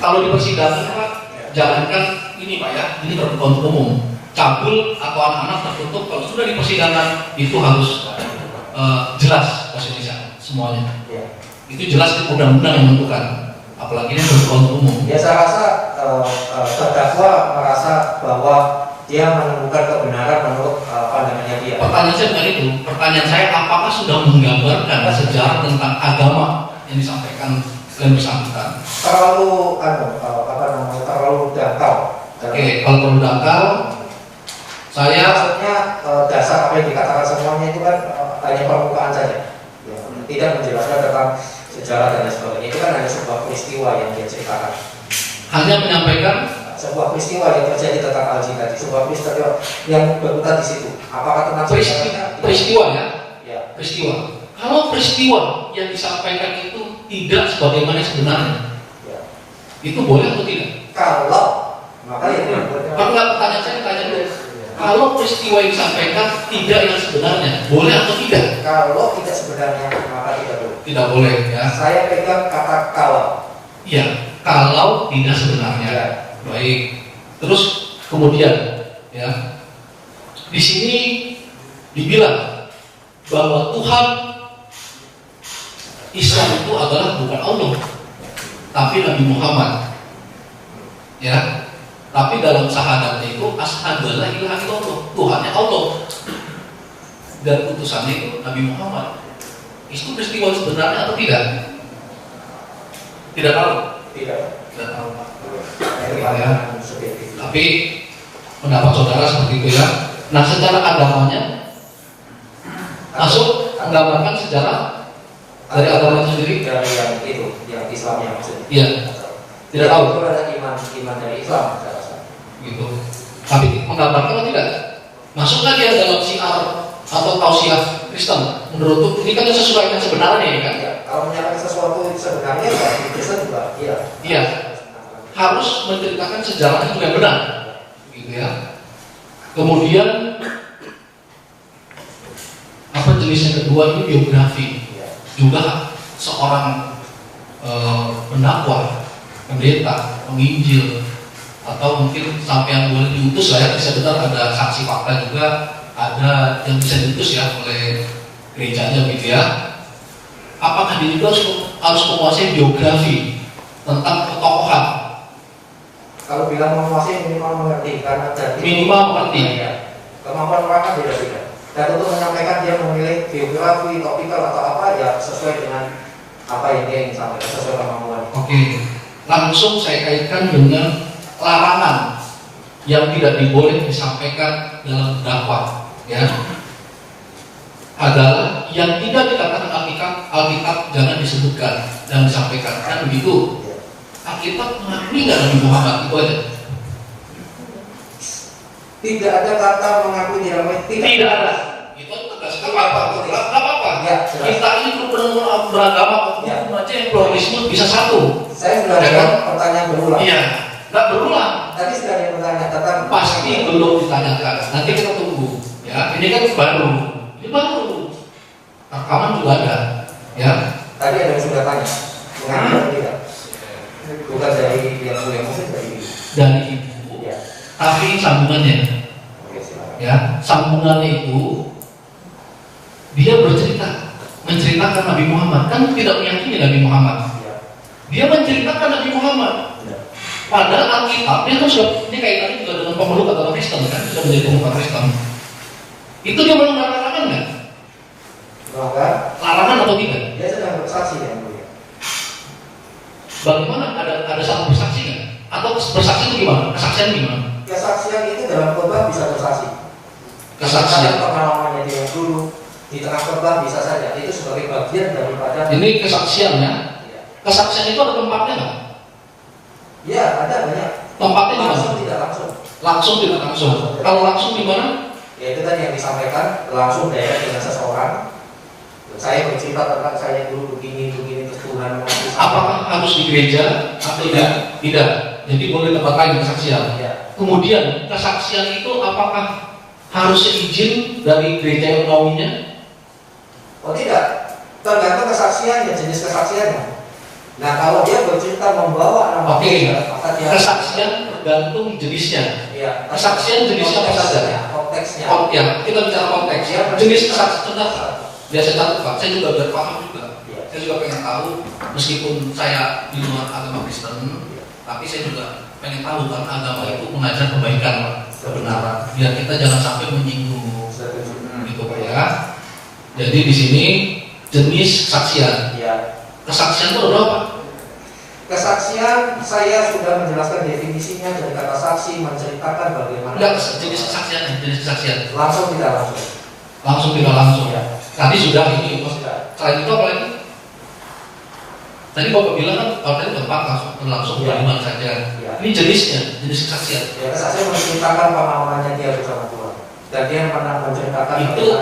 Kalau di persidangan Pak, jangankan ini Pak ya, ini terbuka untuk umum. Cabul atau anak-anak tertutup, kalau sudah di persidangan itu harus jelas posisinya semuanya. Ya. Itu jelas di undang-undang yang menentukan. Apalagi ini terbuka untuk umum. Ya saya rasa terdakwa merasa bahwa dia menemukan kebenaran menurut pandangannya dia. Pertanyaan saya bukan itu. Pertanyaan saya, apakah sudah menggambarkan sejarah tentang agama yang disampaikan dan bersangkutan? Terlalu terlalu dangkal. Oke, kalau terlalu dangkal, saya maksudnya dasar apa yang dikatakan semuanya itu kan hanya permukaan saja, ya, tidak menjelaskan tentang sejarah dan lain sebagainya. Itu kan hanya sebuah peristiwa yang dia ceritakan. hanya menyampaikan Sebuah peristiwa yang terjadi tentang Al-Jin tadi, sebuah peristiwa yang berputar di situ. Apakah tentang peristiwa ya? Ya. Peristiwa. Kalau peristiwa yang disampaikan itu tidak sebagaimana sebenarnya, Ya. itu boleh atau tidak? Kalau maka yang Pertanyaan saya tanya dulu. Kalau peristiwa yang disampaikan tidak yang sebenarnya, boleh atau tidak? kalau tidak sebenarnya maka tidak boleh. Tidak boleh ya. Saya pegang kata kalau. Iya, kalau tidak sebenarnya. Ya. Baik. Terus kemudian ya. Di sini dibilang bahwa Tuhan Islam itu adalah bukan Allah, tapi Nabi Muhammad. Ya. Tapi dalam syahadatnya itu asyhadu alla ilaha illallah, Tuhannya Allah. Dan utusannya itu Nabi Muhammad. Itu peristiwa sebenarnya atau tidak? Tidak tahu. Tidak. Tidak tahu. Ini pandangan subjektif. Tapi pendapat saudara seperti itu ya. Nah, secara agamanya masuk menggambarkan sejarah dari agama itu sendiri. Dari yang itu, yang Islamnya maksudnya. Iya. Tidak tahu. Itu ada iman dari Islam. Saya rasa. Gitu. Tapi menggambarkan atau tidak? Masuklah dia dalam syiar atau tausiah Kristen. Menurut ini kan sesuai dengan sebenarnya ya kan? Ya, kalau menyampaikan sesuatu sebenarnya ya Kristen juga, iya. Iya, harus menceritakan sejarah itu yang benar, gitu ya. Kemudian apa jenis yang kedua ini biografi, juga seorang pendakwa, pendeta, penginjil, atau mungkin sampai yang boleh diutus lah ya, bisa benar ada saksi fakta juga, ada yang bisa diutus ya oleh gerejanya gitu ya. Apakah diri itu harus menguasai biografi tentang ketokohan? Kalau bilang menguasai minimal mengerti, karena jadi Minimal mengerti. Ya, kemampuan orang kan beda-beda. Dan untuk menyampaikan dia memilih biografi, topikal atau apa ya sesuai dengan apa yang dia ingin sampaikan, sesuai kemampuan. Oke, langsung saya kaitkan dengan larangan yang tidak diboleh disampaikan dalam dakwah, ya, adalah yang tidak dikatakan Alkitab jangan disebutkan dan disampaikan, kan begitu? Alkitab mengakui nggak Nabi Muhammad itu aja? Tidak ada kata mengakui dia namanya Tidak ada. Itu tegas. Apa? Ya, jelas. Kita ini benar beragama, Ya. aja yang pluralisme bisa satu. Saya sudah Ya, jawab pertanyaan berulang. Iya, nggak berulang. Tadi sudah ada yang bertanya tentang Pasti belum ditanyakan. Nanti kita tunggu. Ya, ini kan baru. Ini baru. Rekaman juga ada. Ya. tadi ada yang sudah tanya mengakui atau tidak. Bukan dari yang mulia, mungkin dari Dari ibu. ya. Tapi sambungannya. Oke, silakan. Ya, sambungannya itu dia menceritakan Nabi Muhammad, kan tidak meyakini Nabi Muhammad. Ya. Dia menceritakan Nabi Muhammad. Ya. Padahal Alkitab dia kan sudah, ini kaitannya juga dengan pemeluk agama Kristen kan, sudah menjadi pemeluk Kristen. Itu dia melanggar larangan kan? Maka Larangan atau tidak? dia sedang bersaksi yang mulia. Bagaimana ada satu bersaksi kan? Atau bersaksi itu gimana? Kesaksian gimana? Kesaksian itu dalam khotbah bisa bersaksi. Kesaksian. Pengalamannya dia yang dulu di tengah khotbah bisa saja. Itu sebagai bagian daripada. Ini kesaksiannya. Ya. Kesaksian itu ada tempatnya nggak? Ya, ada banyak. Tempatnya di mana? Langsung tidak langsung. Langsung tidak langsung. Kalau langsung di mana? Ya itu tadi yang disampaikan langsung direct dengan seseorang. Saya bercerita tentang saya dulu begini terus Tuhan mengasih saya. Apakah harus di gereja atau tidak? Tidak. Jadi boleh tempat lain kesaksian. Ya. Kemudian kesaksian itu apakah harus seizin dari gereja yang menaunginya? Oh tidak, tergantung kesaksiannya, jenis kesaksiannya. Nah kalau dia bercerita membawa nama Oke. dia, maka dia Kesaksian tergantung jenisnya. ya, Kesaksian jenisnya apa saja? Konteksnya. Ya, kita bicara konteks. Jenis kesaksian biasa catat Pak. Saya juga biar paham juga. Ya. Saya juga pengen tahu, meskipun saya di luar agama Kristen, tapi saya juga pengen tahu kan agama itu mengajar kebaikan, Pak, kebenaran. Biar kita jangan sampai menyinggung, gitu Pak ya. Jadi di sini jenis kesaksian. Ya. Kesaksian itu ada berapa? Kesaksian saya sudah menjelaskan definisinya dari kata saksi menceritakan bagaimana. Enggak, jenis kesaksian, jenis kesaksian. Langsung tidak langsung. Langsung tidak langsung. Ya. Tadi sudah ini, Mas. Sudah. Selain itu apa lagi? Tadi Bapak bilang kan kalau tadi tempat langsung Ya. dari mana saja. Ya. Ini jenisnya, jenis kesaksian. Ya, kesaksian menceritakan pengalamannya dia bersama Tuhan. Dan dia pernah menceritakan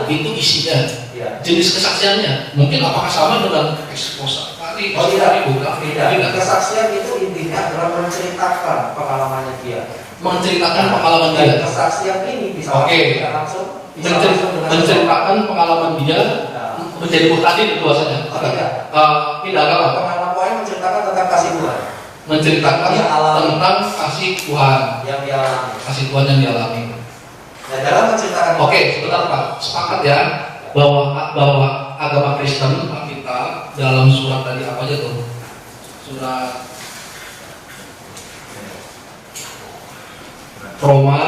Itu isinya. Ya. Jenis kesaksiannya mungkin apakah sama dengan eksposa? Oh tidak, Tidak. kesaksian itu intinya adalah menceritakan pengalamannya dia. Menceritakan pengalaman Dan dia. kesaksian ini bisa Oke. langsung, tidak langsung, bisa langsung dengan Menceritakan pengalaman dia Nah, menjadi muhtadi itu bahasanya. Oh, tidak. Tidak apa? pengalaman poin menceritakan tentang kasih Tuhan Menceritakan Dia alami. tentang kasih Tuhan, yang dia alami. kasih Tuhan yang dialami. Nah, dalam menceritakan Oke, sebentar Pak. Sepakat ya bahwa agama Kristen kita dalam surat tadi apa aja tuh? Surat Roma,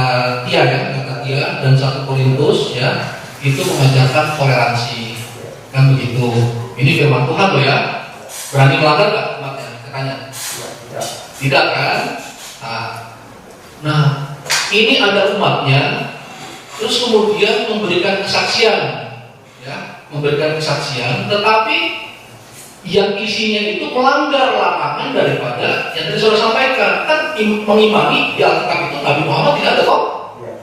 Galatia dan 1 Korintus ya, itu mengajarkan toleransi. Kan begitu. Ini firman Tuhan loh ya. Berani melanggar nggak umatnya? Katanya. Ya. Tidak kan? Nah, ini ada umatnya, terus kemudian memberikan kesaksian, ya, memberikan kesaksian, tetapi yang isinya itu melanggar larangan daripada yang tadi saudara sampaikan. Kan mengimani di Alkitab itu Nabi Muhammad tidak ada kok, Ya.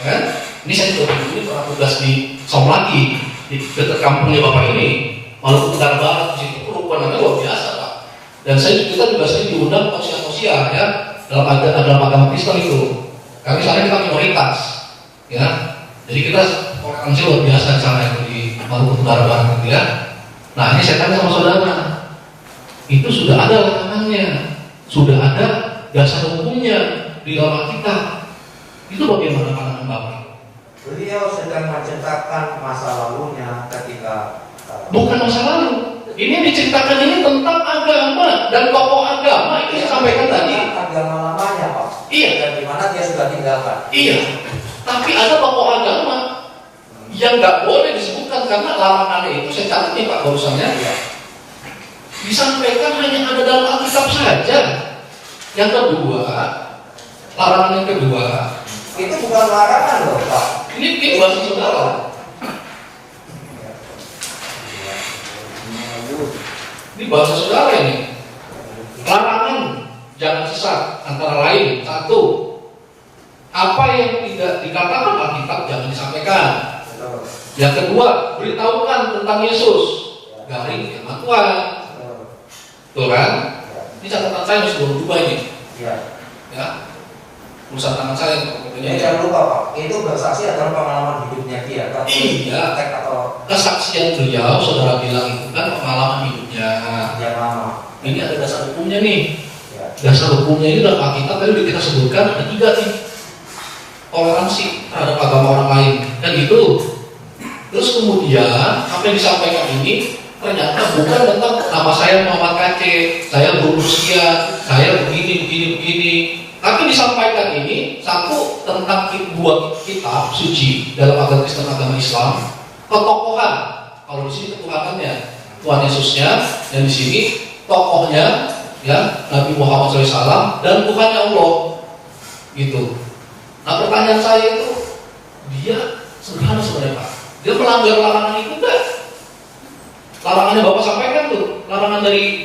kan? Ini saya juga dulu pernah tugas di Somlaki di dekat kampungnya Bapak ini, Maluku Utara Barat di situ kerukunannya luar biasa Pak. Dan kita juga sering diundang tausiah ya dalam agama Kristen itu. Kami sana kita minoritas, ya. Jadi kita toleransi luar biasa di sana itu di Maluku Utara Barat gitu ya. Nah ini saya tanya sama saudara, itu sudah ada larangannya, sudah ada dasar hukumnya di dalam kita. Itu bagaimana pandangan Bapak? Beliau sedang menceritakan masa lalunya ketika Bukan masa lalu. Ini diceritakan ini tentang agama dan tokoh agama itu saya sampaikan tadi. agama lamanya Pak. Iya. Dan di mana dia sudah tinggalkan. Iya. Tapi ada tokoh agama yang nggak boleh disebutkan karena larangannya itu saya catat nih Pak barusannya. Disampaikan hanya ada dalam Alkitab saja. Yang kedua, larangan yang kedua. Itu bukan larangan loh Pak. Ini bahasa saudara. Ini bahasa saudara ini. Larangan jangan sesat antara lain satu, apa yang tidak dikatakan Alkitab jangan disampaikan. Yang kedua, beritahukan tentang Yesus garing firman Tuhan. Betul kan? Ini catatan saya masih belum berubah ini. Iya. Ya. Tulisan tangan saya Ya, jangan lupa Pak, itu bersaksi adalah pengalaman hidupnya dia. Kan? Iya. Atau Kesaksian beliau, saudara bilang itu kan pengalaman hidupnya. yang lama. Ini ada dasar hukumnya nih. Ya. Dasar hukumnya ini dalam Alkitab tadi kita sebutkan ada 3 nih. Toleransi terhadap agama orang lain. Dan gitu. Terus kemudian apa yang disampaikan ini ternyata bukan tentang nama saya Muhammad Kaceh, saya berumur sekian, saya begini. Tapi disampaikan ini satu tentang 2 kitab suci dalam agama Kristen, agama Islam, ketokohan. Kalau di sini ketuhanannya Tuhan Yesusnya, dan di sini tokohnya ya Nabi Muhammad SAW dan Tuhannya Allah gitu. Nah pertanyaan saya itu dia sederhana sebenarnya Pak. Dia melanggar larangan itu enggak? Larangannya Bapak sampaikan tuh, larangan dari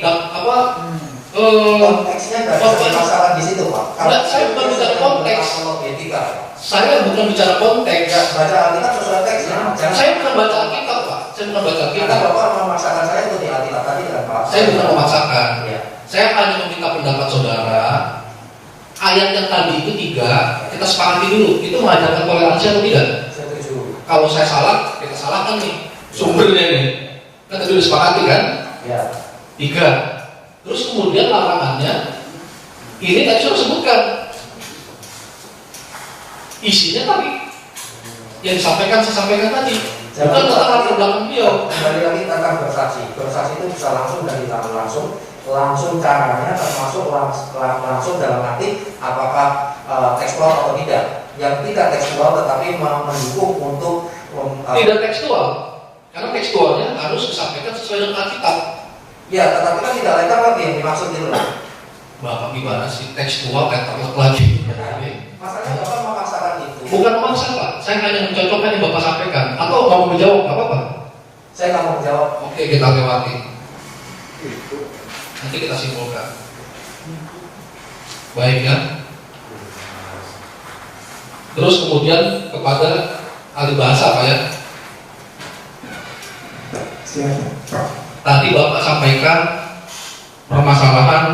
konteksnya nggak ada masalah di situ Pak. Enggak, saya bukan bicara konteks. Etika. Saya bukan bicara konteks. Ya, baca Alkitab sesuai teksnya. Saya bukan baca Alkitab Pak. Saya bukan baca Karena Alkitab. Bapak memaksakan saya untuk di Alkitab tadi kan Pak. Saya bukan memaksakan. Ya. Saya hanya meminta pendapat saudara. Ayat yang tadi itu 3, kita sepakati dulu. Itu mengajarkan toleransi atau tidak? Setuju. Kalau saya salah, kita salahkan nih sumbernya nih. Kan tadi udah sepakati kan? Ya. 3. Terus kemudian larangannya ini tadi sudah sebutkan. Isinya tadi yang disampaikan saya sampaikan tadi. Bukan tentang latar belakang beliau. Kembali lagi tentang bersaksi. Bersaksi itu bisa langsung dan tidak langsung caranya termasuk langsung dalam arti apakah tekstual atau tidak. Yang tidak tekstual tetapi mendukung untuk tidak tekstual. Karena tekstualnya harus disampaikan sesuai dengan Alkitab. ya, tetapi kan tidak letter lagi yang dimaksud itu. Bapak gimana sih tekstual letterlock lagi? Masalahnya Bapak memaksakan itu. Bukan memaksa Pak, saya hanya mencocokkan yang Bapak sampaikan. Atau mau menjawab apa-apa? Saya nggak mau menjawab. Oke, kita lewati. Nanti kita simpulkan. Baik ya. Terus kemudian kepada ahli bahasa Pak ya. Tadi Bapak sampaikan permasalahan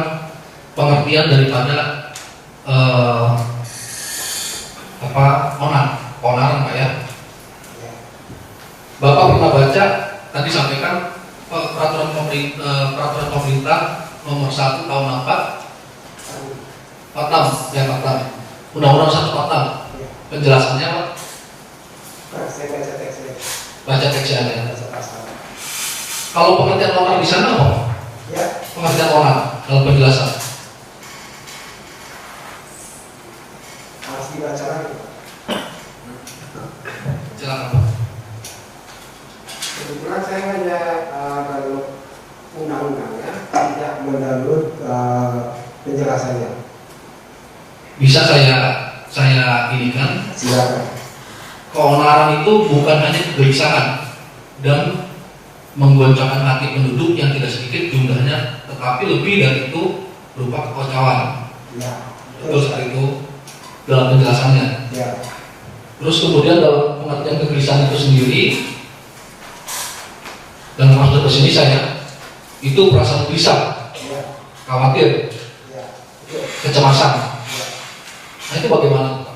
pengertian daripada onar Pak ya. Bapak pernah baca tadi sampaikan peraturan pemerintah nomor 1 tahun 46 ya 46 Undang-Undang 146 penjelasannya Pak. Saya baca teksnya. Baca teksnya ya. Kalau pengertian onar di sana apa? Ya. Pengertian onar dalam penjelasan. Harus dibaca lagi. Silakan Pak. Kebetulan saya hanya download undang-undangnya, tidak mendownload penjelasannya. Bisa saya inikan. Silakan. Keonaran itu bukan hanya kegelisahan dan menggoncangkan hati penduduk yang tidak sedikit jumlahnya, tetapi lebih dari itu berupa kekacauan. Ya. Betul seperti itu dalam penjelasannya. Ya. Terus kemudian dalam pengertian kegelisahan itu sendiri dan maksud kesini saya itu perasaan gelisah, Ya. khawatir, Ya. kecemasan. Nah itu bagaimana?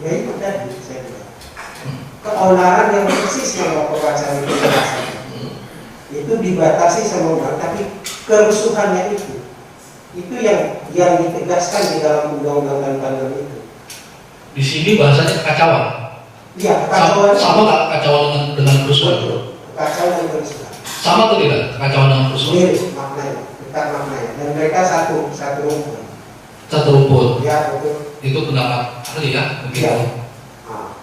Ya itu tadi saya bilang. Keonaran yang persis yang Bapak baca itu jelaskan. Itu dibatasi sama undang, tapi kerusuhannya itu yang ditegaskan di dalam undang-undang dan tanda itu. Di sini bahasanya kekacauan. Iya, kekacauan. Sama nggak kekacauan dengan kerusuhan? Betul. Kekacauan dan kerusuhan. Sama atau tidak kekacauan dengan kerusuhan? Mirip maknanya, dekat maknanya. Dan mereka satu rumpun. Satu rumpun. Ya betul. Itu pendapat ahli ya, begitu. Ya. Nah,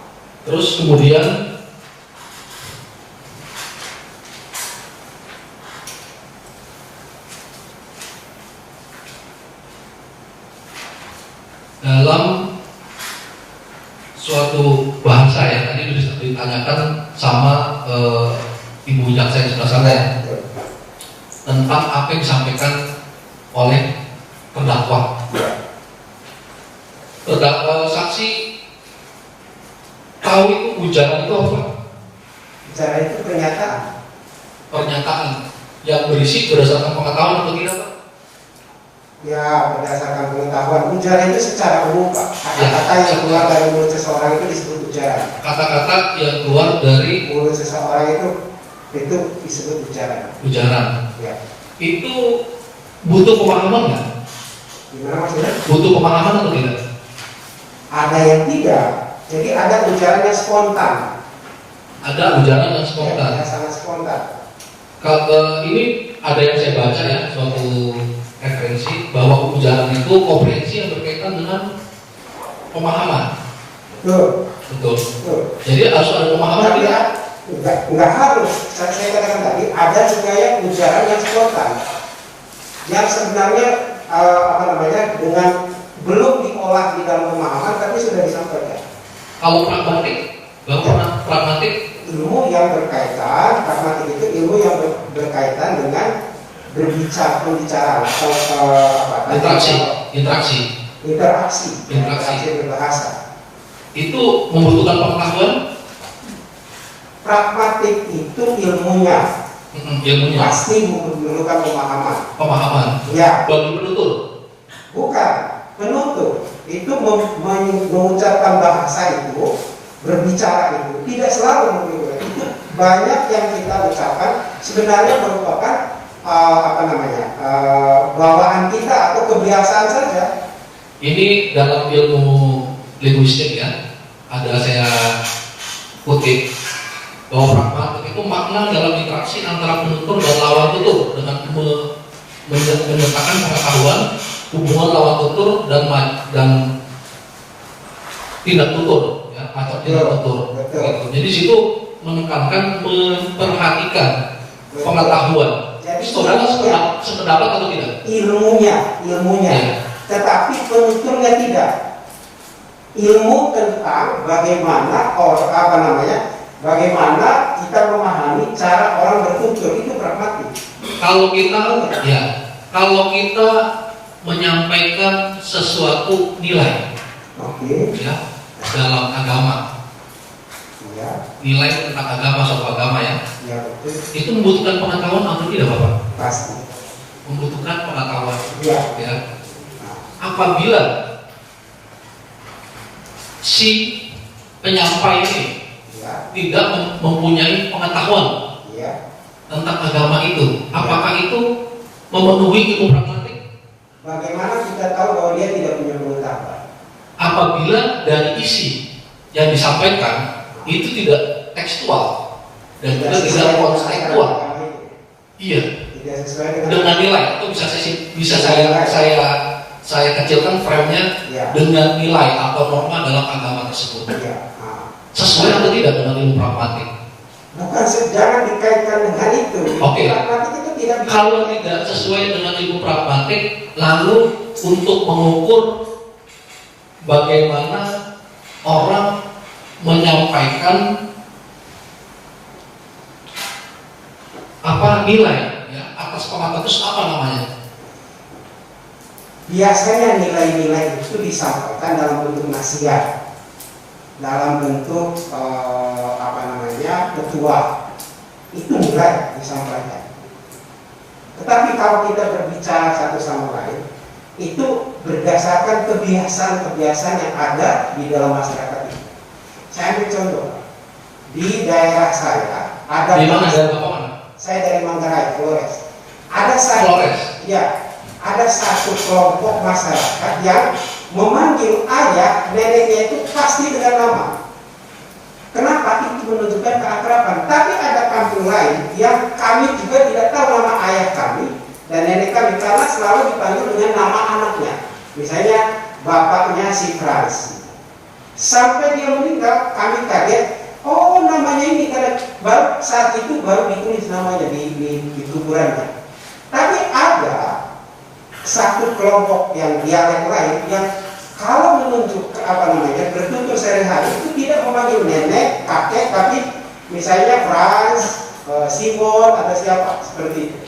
Terus kemudian dalam suatu bahasa ya tadi ditanyakan sama ibu jaksa yang sebelah sana ya, tentang apa yang disampaikan oleh terdakwa. Saksi tahu itu ujaran itu apa? bicara itu pernyataan. Pernyataan yang berisi berdasarkan pengetahuan atau tidak, Pak? Ya berdasarkan pengetahuan. Ujaran itu secara umum Pak. Kata-kata yang keluar dari mulut seseorang itu disebut ujaran. Kata-kata yang keluar dari Mulut seseorang itu disebut ujaran. ujaran. Ya. Itu butuh pemahaman nggak? Gimana maksudnya? Butuh pemahaman atau tidak? Ada yang tidak. Jadi ada ujaran yang spontan. Ada ujaran yang spontan. Ya, sangat spontan. Kalau ini ada yang saya baca ya, suatu referensi bahwa ujaran itu komprehensi yang berkaitan dengan pemahaman. Betul. Betul. Betul. Jadi harus ada pemahaman. Tapi tidak? enggak harus. Saya katakan tadi ada juga yang ujaran yang spontan. Yang sebenarnya dengan belum diolah di dalam pemahaman tapi sudah disampaikan. Kalau pragmatik, bahwa pragmatik Ilmu yang berkaitan, pragmatik itu ilmu yang berkaitan dengan pembicaraan atau interaksi berbahasa. Itu membutuhkan pengetahuan. Pragmatik itu ilmunya pasti memerlukan pemahaman. Ya, Bagi penutur, bukan penutur itu mengucapkan bahasa itu, berbicara itu tidak selalu memiliki itu. Banyak yang kita ucapkan sebenarnya merupakan bawaan kita atau kebiasaan saja. ini dalam ilmu linguistik ya, ada saya kutip bahwa pragmatik itu makna dalam interaksi antara penutur dan lawan tutur dengan menyatakan pengetahuan hubungan lawan tutur dan tindak tutur ya, atau tindak tutur. Gitu. Jadi situ menekankan memperhatikan pengetahuan. Jadi saudara sependapat atau tidak? Ilmunya, Ya. tetapi penuturnya tidak. Ilmu tentang bagaimana bagaimana kita memahami cara orang bertutur itu pragmatik. Kalau kita menyampaikan sesuatu nilai, Oke. ya, dalam agama, Ya, nilai tentang agama, suatu agama ya, ya betul. itu membutuhkan pengetahuan atau tidak, Bapak? Pasti. Membutuhkan pengetahuan. Ya. Ya. Apabila si penyampai ini Ya. tidak mempunyai pengetahuan Ya. tentang agama itu, apakah itu memenuhi ilmu pragmatik? Bagaimana kita tahu bahwa dia tidak punya pengetahuan? Apabila dari isi yang disampaikan itu tidak tekstual dan juga tidak kontekstual, iya, Tidak sesuai dengan nilai, atau bisa saya kecilkan frame-nya Ya. dengan nilai atau norma dalam agama tersebut, Ya. sesuai atau tidak dengan ilmu pragmatik. Bukan jangan dikaitkan dengan itu. Oke. Pragmatik itu tidak bisa. Kalau tidak sesuai dengan ilmu pragmatik, lalu untuk mengukur bagaimana orang menyampaikan nilai ya, atas pengetahuan itu apa namanya? Biasanya nilai-nilai itu disampaikan dalam bentuk nasihat, dalam bentuk petua, itu mulai disampaikan. Tetapi kalau kita berbicara satu sama lain, itu berdasarkan kebiasaan-kebiasaan yang ada di dalam masyarakat ini. Saya ambil contoh, di daerah saya ada. Di mana ada Bapak mana? Saya dari Manggarai, Flores. Ada satu, Flores. ya, ada satu kelompok masyarakat yang memanggil ayah neneknya itu pasti dengan nama. Kenapa? Itu menunjukkan keakraban. Tapi ada kampung lain yang kami juga tidak tahu nama ayah kami dan nenek kami karena selalu dipanggil dengan nama anaknya. Misalnya bapaknya si Frans. Sampai dia meninggal, kami kaget. Oh, namanya ini karena baru saat itu baru ditulis namanya di kuburannya. Tapi ada satu kelompok yang dialek lain yang kalau menunjuk bertutur sehari-hari itu tidak memanggil nenek, kakek, tapi misalnya Frans, Simon atau siapa seperti itu.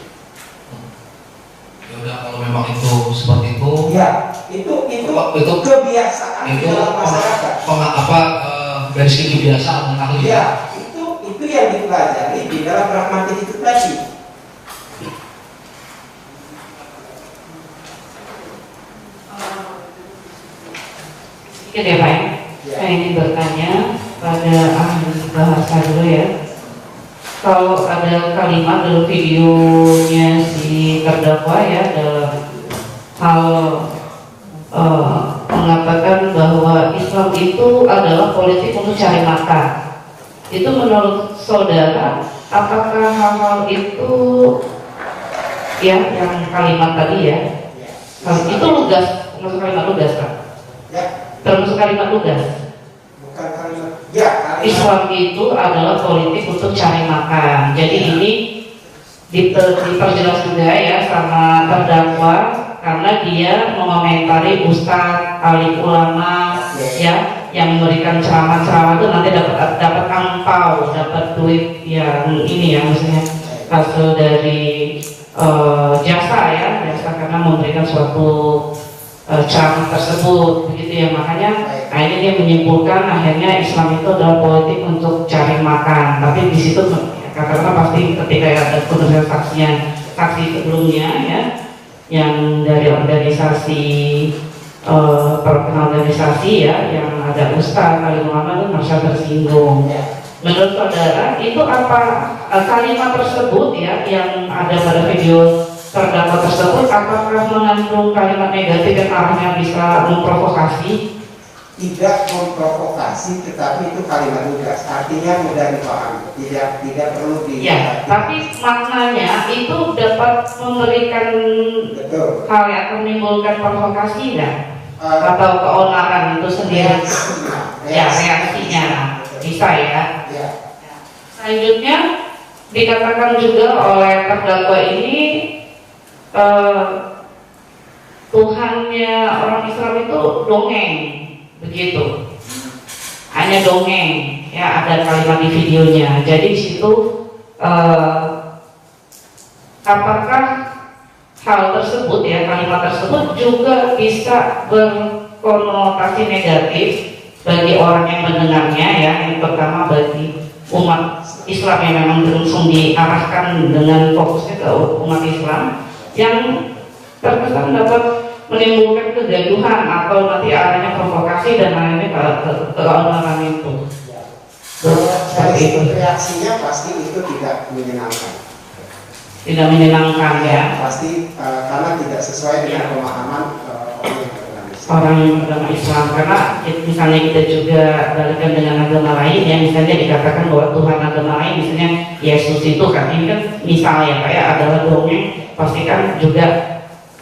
Ya udah, kalau memang itu seperti itu. Ya, itu kebiasaan di dalam masyarakat. Dari segi kebiasaan ahli. Ya, itu yang dipelajari di dalam pragmatik itu tadi. Sedikit ya Pak, saya ingin bertanya pada ahli bahasa dulu ya. Kalau ada kalimat dalam videonya si terdakwa ya dalam hal mengatakan bahwa Islam itu adalah politik untuk cari makan. Itu menurut saudara, apakah hal-hal itu ya yang kalimat tadi ya? Itu lugas, termasuk kalimat lugas Pak? Ya. Termasuk kalimat lugas? Bukan kalimat. Ya, kalimat. Islam itu adalah politik untuk cari makan. Jadi ini diperjelas juga ya sama terdakwa karena dia mengomentari ustadz, alim ulama ya yang memberikan ceramah-ceramah itu nanti dapat angpau, dapat duit yang ini ya maksudnya hasil dari jasa karena memberikan suatu ceramah tersebut begitu ya. Makanya akhirnya dia menyimpulkan akhirnya Islam itu adalah politik untuk cari makan. Tapi di situ karena pasti ketika ada penulisan saksi sebelumnya ya yang dari organisasi organisasi ya yang ada ustaz alim ulama itu merasa tersinggung. Menurut saudara itu apa kalimat tersebut ya yang ada pada video terdakwa tersebut apakah mengandung kalimat negatif yang arahnya bisa memprovokasi? Tidak memprovokasi, tetapi itu kalimat lugas, artinya mudah dipahami, tidak perlu di. Ya, tapi maknanya itu dapat memberikan Betul. hal yang akan menimbulkan provokasi nggak? Atau keonaran itu sendiri? Ya, reaksinya bisa ya. Ya. Selanjutnya dikatakan juga oleh terdakwa ini Tuhannya orang Islam itu dongeng. Begitu, hanya dongeng ya ada kalimat di videonya. Jadi di situ apakah hal tersebut ya kalimat tersebut juga bisa berkonotasi negatif bagi orang yang mendengarnya ya. Yang pertama bagi umat Islam yang memang langsung diarahkan dengan fokusnya ke umat Islam yang terkesan dapat menimbulkan kegaduhan atau nanti arahnya provokasi dan lainnya keonaran itu. Dari reaksinya pasti itu tidak menyenangkan. Tidak menyenangkan ya. Pasti karena tidak sesuai dengan pemahaman orang yang beragama Islam. Karena misalnya kita juga balikan dengan agama lain ya, misalnya dikatakan bahwa Tuhan agama lain misalnya Yesus itu kan ini kan misalnya kayak adalah dongeng, pasti kan juga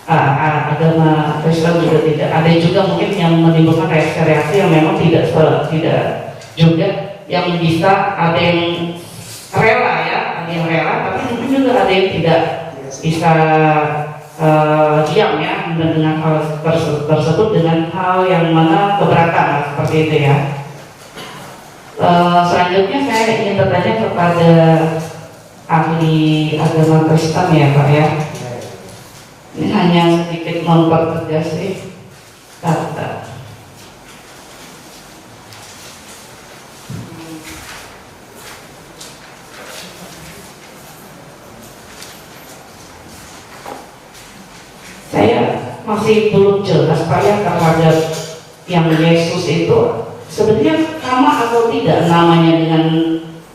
agama Kristen juga tidak. Ada juga mungkin yang menimbulkan reaksi yang memang tidak juga yang bisa ada yang rela ya, ada yang rela, tapi mungkin juga ada yang tidak bisa diam ya mendengar hal tersebut dengan hal yang mana keberatan seperti itu ya. Selanjutnya saya ingin bertanya kepada ahli agama Kristen ya Pak ya. Ini hanya sedikit mempertegas sih kata. saya masih belum jelas Pak ya terhadap yang Yesus itu sebenarnya sama atau tidak namanya dengan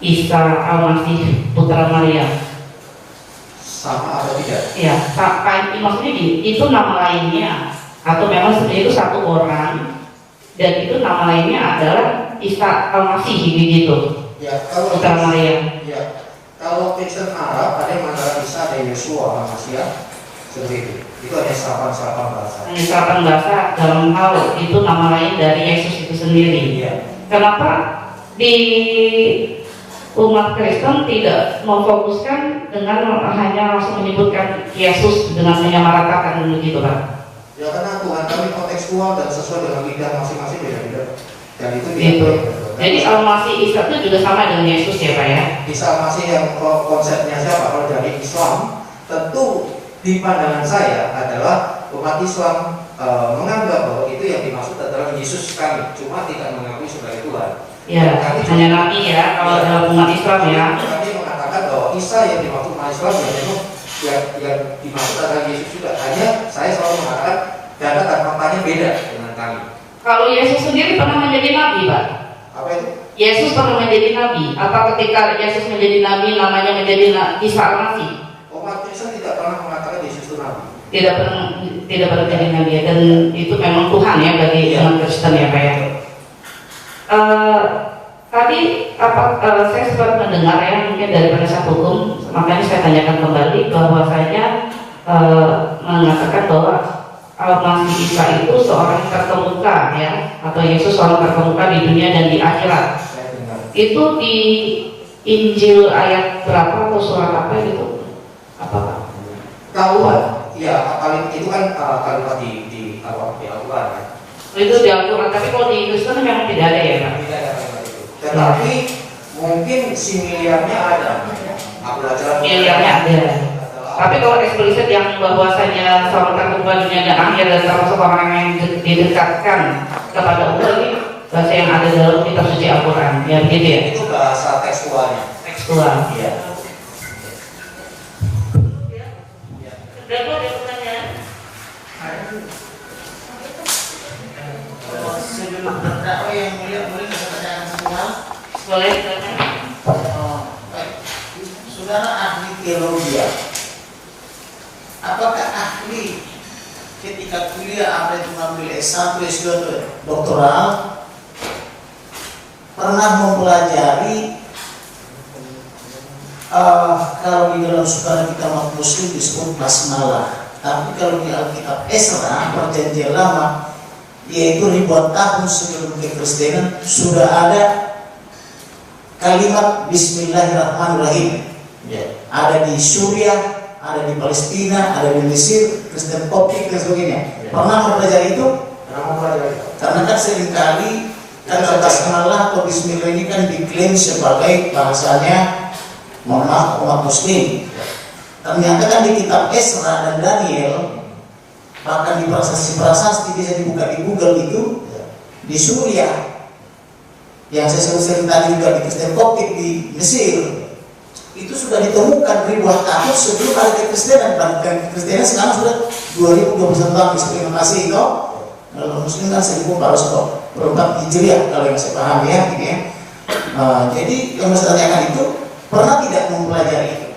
Isa Al-Masih Putra Maria. Sama atau tidak? Ya, maksudnya gini, itu nama lainnya atau memang sebenarnya itu satu orang dan itu nama lainnya adalah Isa Al-Masih gitu. Ya, kalau Putra Maria. Ya, kalau Kristen Arab ada yang mengatakan Isa ada Yesua Al-Masih, seperti itu. Itu hanya serapan bahasa. Hanya serapan bahasa dalam hal itu nama lain dari Yesus itu sendiri. Iya. Kenapa di umat Kristen tidak memfokuskan dengan hanya langsung menyebutkan Yesus dengan menyamaratakan begitu Pak? Ya karena Tuhan kami kontekstual dan sesuai dengan lidah masing-masing beda-beda. Dan itu Gitu. Jadi Al-Masih Isa itu juga sama dengan Yesus ya Pak ya? Isa Al-Masih yang konsepnya siapa? Kalau dari Islam, tentu di pandangan saya adalah umat Islam menganggap bahwa itu yang dimaksud adalah Yesus kami, cuma tidak mengakui sebagai Tuhan. Ya, hanya Nabi ya kalau dalam umat Islam ya. Kami mengatakan bahwa Isa yang dimaksud umat Islam yang dimaksud adalah Yesus juga. Hanya saya selalu mengatakan data dan faktanya beda dengan kami. Kalau Yesus sendiri pernah menjadi Nabi Pak? Apa itu? Yesus pernah menjadi Nabi? Apa ketika Yesus menjadi Nabi namanya menjadi Isa Al-Masih? Umat Kristen tidak pernah mengatakan Yesus itu Nabi. Tidak pernah menjadi Nabi ya. Dan itu memang Tuhan ya bagi umat Kristen ya Pak ya. Tadi saya sempat mendengar ya mungkin dari penasihat hukum, makanya saya tanyakan kembali bahwasanya mengatakan bahwa Al-Masih Isa itu seorang terkemuka ya, atau Yesus seorang terkemuka di dunia dan di akhirat. Itu di Injil ayat berapa atau surat apa gitu? Apa? Kalau ya kalimat itu kan kalimat di Al-Quran ya. Itu di Al-Quran, tapi kalau di Kristen memang tidak ada ya Pak? Tidak ada kalimat itu. Tetapi mungkin similiarnya ada. Miliarnya ada. Tapi kalau eksplisit yang bahwasanya seorang terkemuka dunia dan akhir dan termasuk orang yang didekatkan kepada Allah ini bahasa yang ada dalam kitab suci Al-Quran ya begitu ya? Itu bahasa tekstualnya. Tekstual. Iya. Berapa ada pertanyaan? Sebelum terdakwa yang mulia boleh kita tanyakan semua? Boleh. Baik. Saudara ahli teologi, apakah ahli ketika kuliah apa itu mengambil S1, S2, doktoral pernah mempelajari kalau di dalam saudara kita umat muslim disebut basmalah, tapi kalau di Alkitab Esra perjanjian lama yaitu ribuan tahun sebelum kekristenan sudah ada kalimat Bismillahirrahmanirrahim ya. Ada di Suriah, ada di Palestina, ada di Mesir, Kristen Koptik dan sebagainya. Pernah mempelajari itu? Pernah mempelajari. Karena kan seringkali kata basmalah atau Bismillah ini kan diklaim sebagai bahasanya mohon maaf umat muslim. Ternyata kan di kitab Esra dan Daniel, bahkan di prasasti bisa dibuka di Google itu, di Suriah yang saya sebut tadi juga di Kristen Koptik di Mesir itu sudah ditemukan ribuan tahun sebelum ada kekristenan. Dan kekristenan sekarang sudah 2021 tahun. Terima kasih kok. Kalau muslim kan 1444 Hijriah kalau yang saya pahami ya, gitu ya. Jadi yang saya tanyakan itu pernah tidak mempelajari itu?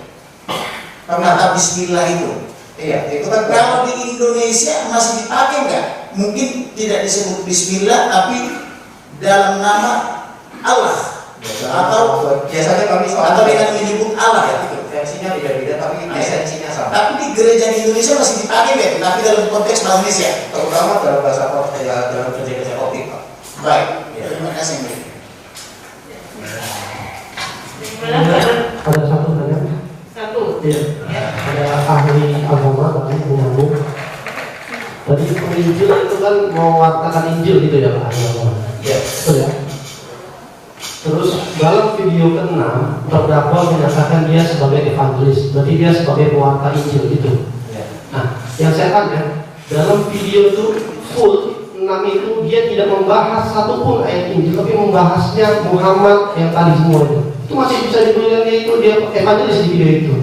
Kata Bismillah itu. Iya, itu kan Kalau di Indonesia masih dipakai nggak? Mungkin tidak disebut Bismillah, tapi dalam nama Allah atau biasanya kami atau dengan menyebut Allah ya. itu versinya beda-beda tapi esensinya sama. Tapi di gereja di Indonesia masih dipakai ya, tapi dalam konteks bahasa Indonesia. Terutama dalam bahasa Koptik ya, dalam gereja Koptik Pak. Baik, terima kasih. Ada satu tanya. Satu. Iya. Ada ahli agama tadi ngomong. Tadi penginjil itu kan mewartakan Injil gitu ya Pak ahli agama. Iya. Betul ya. Terus dalam video ke-6 terdakwa menyatakan dia sebagai evangelis, berarti dia sebagai pewarta Injil gitu. Iya. Nah, yang saya tanya dalam video itu full 6 itu dia tidak membahas satupun ayat Injil, tapi membahasnya Muhammad yang tadi semua itu. Itu masih bisa dibilang dia itu dia evangelis di video itu.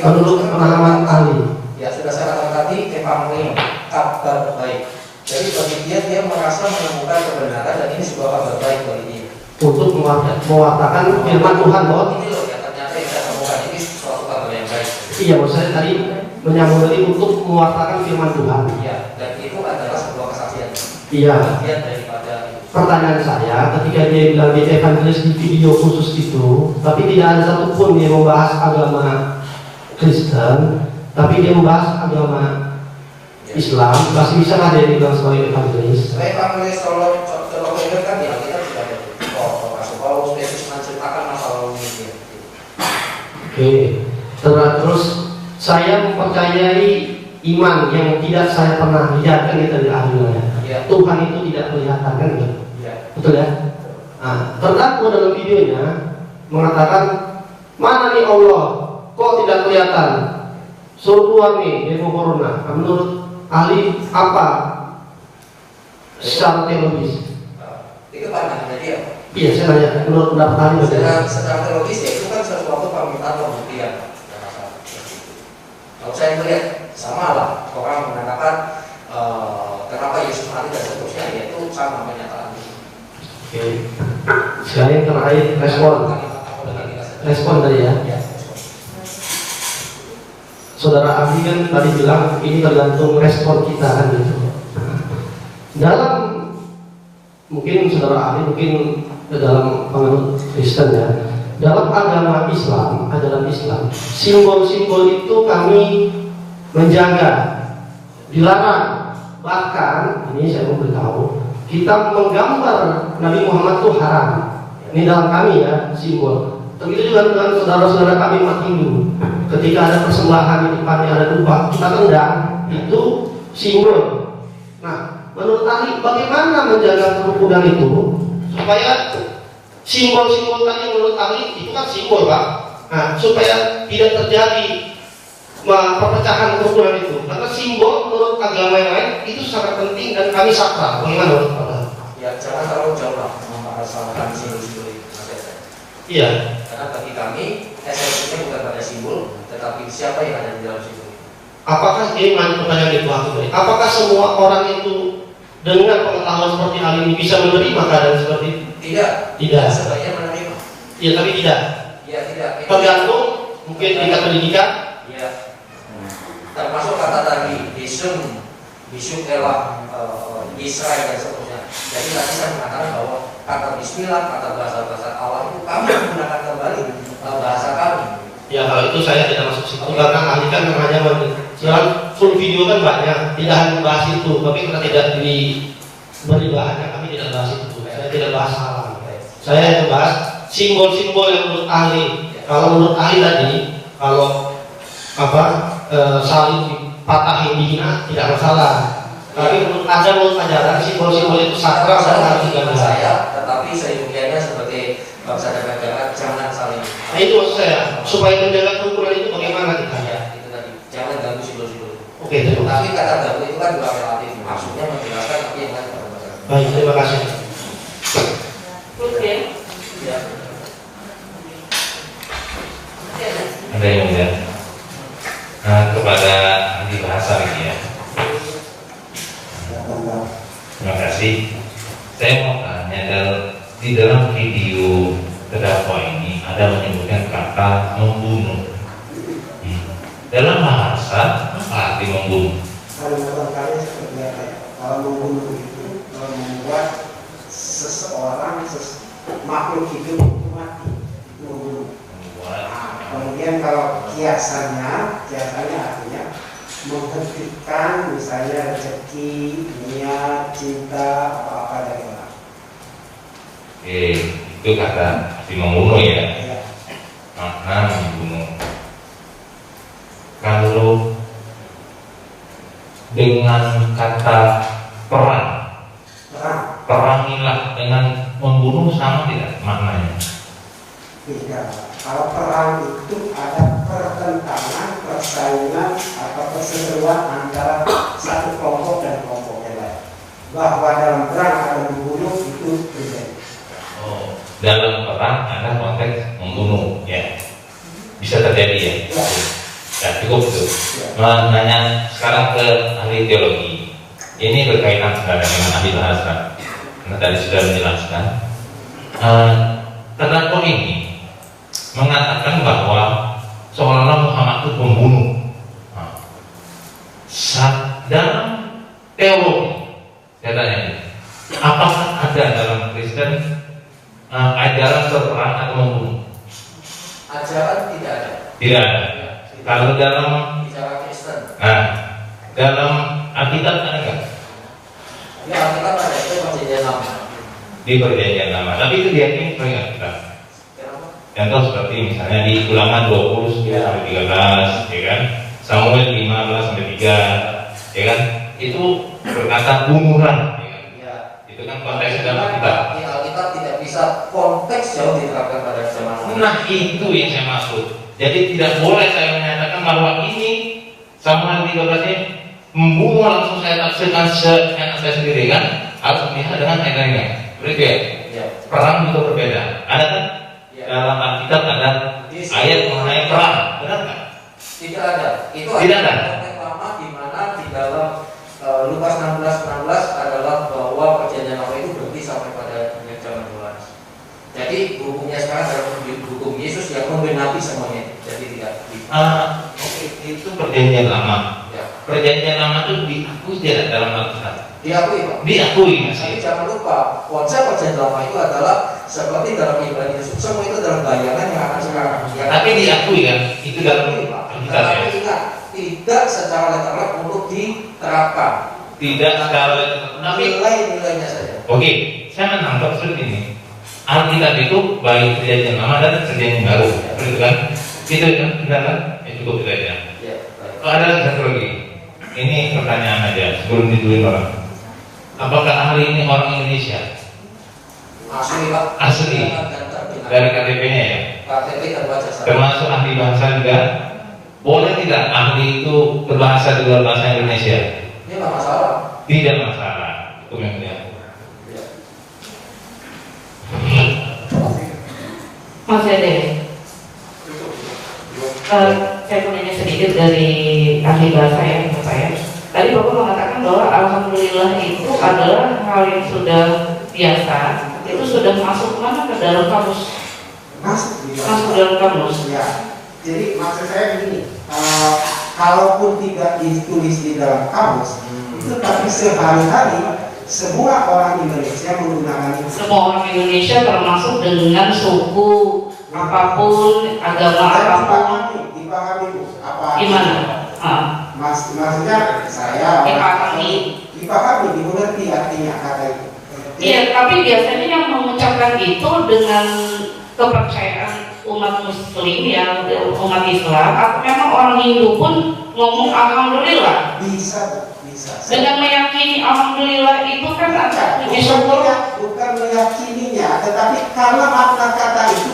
Menurut pemahaman ahli. Ya sudah saya katakan tadi, evangelium, kabar baik. Jadi bagi dia merasa menemukan kebenaran dan ini sebuah kabar baik bagi dia. Untuk mewartakan firman Tuhan, Bos. Ini loh ya, ternyata yang saya temukan ini suatu kabar yang baik. Iya, maksud saya tadi menyambung tadi untuk mewartakan firman Tuhan. Iya, dan itu adalah sebuah kesaksian. Iya. Bagian daripada Pertanyaan saya, ketika dia bilang dia evangelis di video khusus itu, tapi tidak ada satupun dia membahas agama Kristen, tapi dia membahas agama Islam, masih bisa nggak dia dibilang sebagai evangelis? evangelis kalau kan di Alkitab sudah ada. Oh, Rasul Paulus Yesus menceritakan masa lalunya dia. Oke. Terus saya mempercayai iman yang tidak saya pernah lihat kan itu dari ahlinya. Ya. Tuhan itu tidak kelihatan kan gitu. Ya. Betul ya? Nah, terdakwa dalam videonya mengatakan, mana nih Allah? Kok tidak kelihatan? Suruh keluar nih demo corona. Nah, menurut ahli apa secara teologis? Itu pandangannya dia. Iya, saya nanya menurut pendapat ahli bagaimana? Secara teologis ya itu kan sesuatu permintaan pembuktian. Kalau saya melihat sama lah orang mengatakan kenapa Yesus mati dan seterusnya, yaitu sama pernyataan. Oke. Sekarang yang terakhir respon tadi ya. Ya. Saudara Abi kan tadi bilang ini tergantung respon kita kan gitu. Dalam mungkin saudara Abi mungkin dalam penganut Kristen ya, dalam agama Islam, ajaran Islam, simbol-simbol itu kami menjaga, dilarang. Bahkan ini saya mau beritahu, kita menggambar Nabi Muhammad itu haram. Ini dalam kami ya simbol. Begitu juga dengan saudara-saudara kami umat Hindu. Ketika ada persembahan di depannya ada dupa, kita tendang, itu simbol. Nah, menurut ahli bagaimana menjaga kerukunan itu supaya simbol-simbol tadi menurut ahli itu kan simbol, Pak. Nah, supaya tidak terjadi perpecahan kerukunan itu. Karena simbol menurut agama yang lain itu sangat penting dan kami sakral. Bagaimana menurut Anda? Ya, jangan terlalu jauh lah mempermasalahkan simbol-simbol itu. Iya. Karena bagi kami esensinya bukan pada simbol, tetapi siapa yang ada di dalam simbol. Apakah iman pertanyaan itu aku? Apakah semua orang itu dengan pengetahuan seperti hal ini bisa menerima keadaan seperti itu? Tidak. Tidak. Sebaiknya menerima. Iya, tapi tidak. Ya, tidak. Tergantung mungkin tingkat pendidikan. Ya. Termasuk kata tadi Bisum Elah, Israel dan seterusnya. Jadi tadi saya mengatakan bahwa kata Bismillah, kata bahasa-bahasa Allah itu kami menggunakan kembali bahasa kami. Ya, kalau itu saya tidak masuk situ karena ahli kan namanya jalan full video kan banyak, tidak hanya membahas itu, tapi karena tidak diberi bahannya kami tidak bahas itu. Saya tidak bahas salah. Saya hanya bahas simbol-simbol yang menurut ahli. Kalau menurut ahli tadi, kalau salib dipatahin dihina tidak masalah. Tapi menurut ajaran simbol-simbol itu sakral dan harus dijaga. Saya, tetapi seimbangnya sebagai bangsa dan negara jangan saling. Nah itu maksud saya, supaya menjaga kerukunan itu bagaimana kita? Ya, itu tadi. Jangan ganggu simbol-simbol. Oke, terima kasih. Tapi kata ganggu itu kan juga relatif. Maksudnya menjelaskan tapi yang lain pada masalah. Baik, terima kasih. Terus ya. Ya. Ada yang mulia. Kepada ahli bahasa ini ya. Terima kasih. Saya mau tanya di dalam video terdakwa ini ada menyebutkan kata membunuh. Dalam bahasa apa arti membunuh? Kalimat-kalimat seperti apa? Kalau membunuh itu membuat seseorang makhluk hidup itu mati, itu membunuh. Kemudian kalau kiasannya artinya menghentikan misalnya rezeki, niat, cinta, apa-apa dari orang. Oke, itu kata arti membunuh ya. Ya. Makna membunuh. Kalau dengan kata perang, perangilah dengan membunuh sama tidak maknanya? Tidak. Kalau perang itu ada pertentangan, persaingan atau perseteruan antara satu kelompok dan kelompok yang lain. Bahwa dalam perang ada membunuh itu terjadi. Oh, dalam perang ada konteks membunuh, ya bisa terjadi ya. Ya. Dan juga cukup itu. Nanya sekarang ke ahli teologi. Ini berkaitan sebenarnya dengan ahli bahasa. Karena tadi sudah menjelaskan. Terdakwa ini mengatakan bahwa seolah-olah Muhammad itu pembunuh. Dalam teologi, saya tanya, apakah ada dalam Kristen ajaran berperang atau membunuh? Ajaran tidak ada. Tidak ada. Kalau dalam Bicara Kristen. Dalam Alkitab ada nggak? Ya, Alkitab ada, itu perjanjian lama. Di perjanjian lama. Tapi itu diyakini sebagai Alkitab. Kenapa? Contoh seperti misalnya di Ulangan 20 sampai 13, ya kan? Samuel 15 sampai 3, ya kan? Itu berkata bunuhan, ya kan? Ya. Itu kan konteksnya dalam Alkitab. Di Alkitab tidak bisa konteks jauh diterapkan pada zaman modern. Nah itu yang saya maksud. Jadi tidak boleh saya menyatakan bahwa ini Samuel 13 ini membunuh, langsung saya tafsirkan seenak saya sendiri kan? Harus melihat dengan ayat-ayatnya. Begitu ya? Ya. Perang juga berbeda. Ada kan? Ya. Dalam Alkitab ada ayat mengenai perang, benar nggak? Tidak ada. Itu Tidak ada. konteks lama di mana di dalam Lukas 16 adalah bahwa perjanjian lama itu berhenti sampai pada zaman Yohanes. Jadi hukumnya sekarang adalah hukum Yesus yang membenahi semuanya. Jadi tidak. Oke, itu perjanjian lama. Ya. Perjanjian lama itu diakui tidak dalam Alkitab? Diakui, Pak. Diakui Tapi masih. jangan lupa, konsep perjanjian lama itu adalah seperti dalam Ibrani Yesus. Semua itu adalah bayangan yang akan sekarang. Tapi diakui kan? Itu dalam Diakui, Pak. Alkitab ya? Tetapi ingat, tidak secara letterlek untuk diterapkan. Tidak secara tapi Nilai-nilainya saja. oke, saya menangkap seperti ini. Alkitab itu baik perjanjian lama dan perjanjian baru, begitu kan? Itu kan benar kan? Cukup itu aja. Ya, baik. Kalau ada satu lagi, ini pertanyaan aja sebelum ditulis orang. Apakah ahli ini orang Indonesia? Asli, Pak. Asli. Dan terbenar. Dari KTP-nya ya? KTP dan wajah saya. Termasuk ahli bahasa juga? Boleh tidak ahli itu berbahasa di luar bahasa Indonesia? Ini nggak masalah. Tidak masalah. Itu yang dia. Ya. Mas Dede, saya mau nanya sedikit dari ahli bahasa ya, Bapak ya. Tadi Bapak mengatakan bahwa alhamdulillah itu adalah hal yang sudah biasa, itu sudah masuk mana ke dalam kamus? Masuk Dalam kamus. Ya. Jadi maksud saya begini, kalaupun tidak ditulis di dalam kamus, itu tapi sehari-hari semua orang Indonesia menggunakan itu. Semua orang Indonesia termasuk dengan suku apapun, agama apapun. Dipahami Bu, apa? Gimana? Maksudnya saya dipahami, dimengerti artinya kata itu. Iya, tapi biasanya yang mengucapkan itu dengan kepercayaan umat Muslim ya, umat Islam, atau memang orang Hindu pun ngomong alhamdulillah. Bisa. Dengan meyakini alhamdulillah itu kan ada puji syukur. Bukan meyakininya, tetapi karena makna kata itu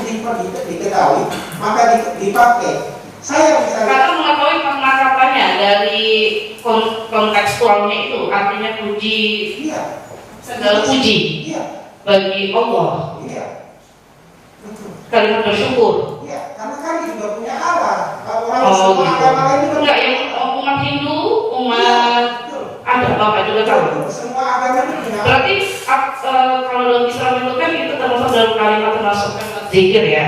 diketahui, maka dipakai. Saya misalnya Karena mengetahui makna katanya dari kontekstualnya itu, artinya puji, iya, segala puji iya, bagi Allah, iya, betul. kalimat bersyukur. Ya, karena kami juga punya Allah. Kalau orang semua agama lain juga Enggak yang umat Hindu, umat ada Bapak juga tahu. semua agama itu punya Allah. Berarti kalau dalam Islam itu kan itu termasuk dalam kalimat termasuk zikir ya,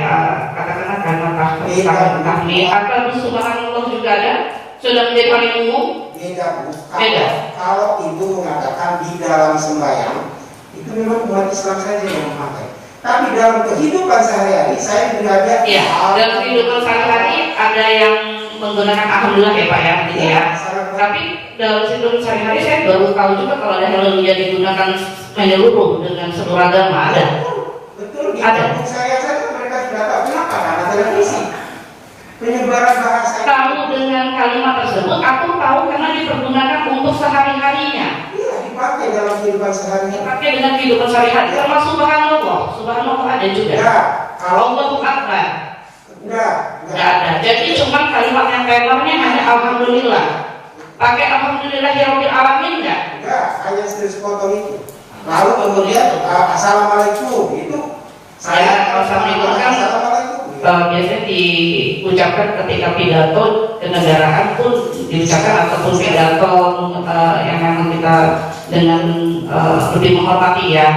katakanlah kalimat tahmid atau subhanallah juga ada, sudah menjadi paling umum. Beda. Kalau ibu mengatakan di dalam sembahyang, itu memang umat Islam saja yang memakai. Tapi dalam kehidupan sehari-hari saya belajar. Iya, dalam kehidupan sehari-hari ada yang menggunakan alhamdulillah ya Pak ya, gitu ya. Tapi dalam kehidupan sehari-hari saya baru tahu juga kalau ada haleluya digunakan menyeluruh dengan seluruh agama ada. Betul. Di Ada. kampung saya saja mereka sudah tahu kenapa? Karena televisi. Penyebaran bahasa. Tahu dengan kalimat tersebut, aku tahu karena dipergunakan untuk sehari-harinya. Iya, dipakai dalam kehidupan sehari-hari. Dipakai dengan kehidupan sehari-hari, termasuk subhanallah. Subhanallah ada juga. Ya, kalau Allahu Akbar. enggak ada. Jadi cuma kalimat yang tenornya hanya alhamdulillah. Pakai alhamdulillah ya rabbil alamin enggak? Enggak, hanya sepotong itu. Lalu kemudian assalamualaikum itu Ya, assalamualaikum kan assalamualaikum. biasanya diucapkan ketika pidato kenegaraan pun diucapkan, ataupun pidato yang memang kita dengan lebih menghormati ya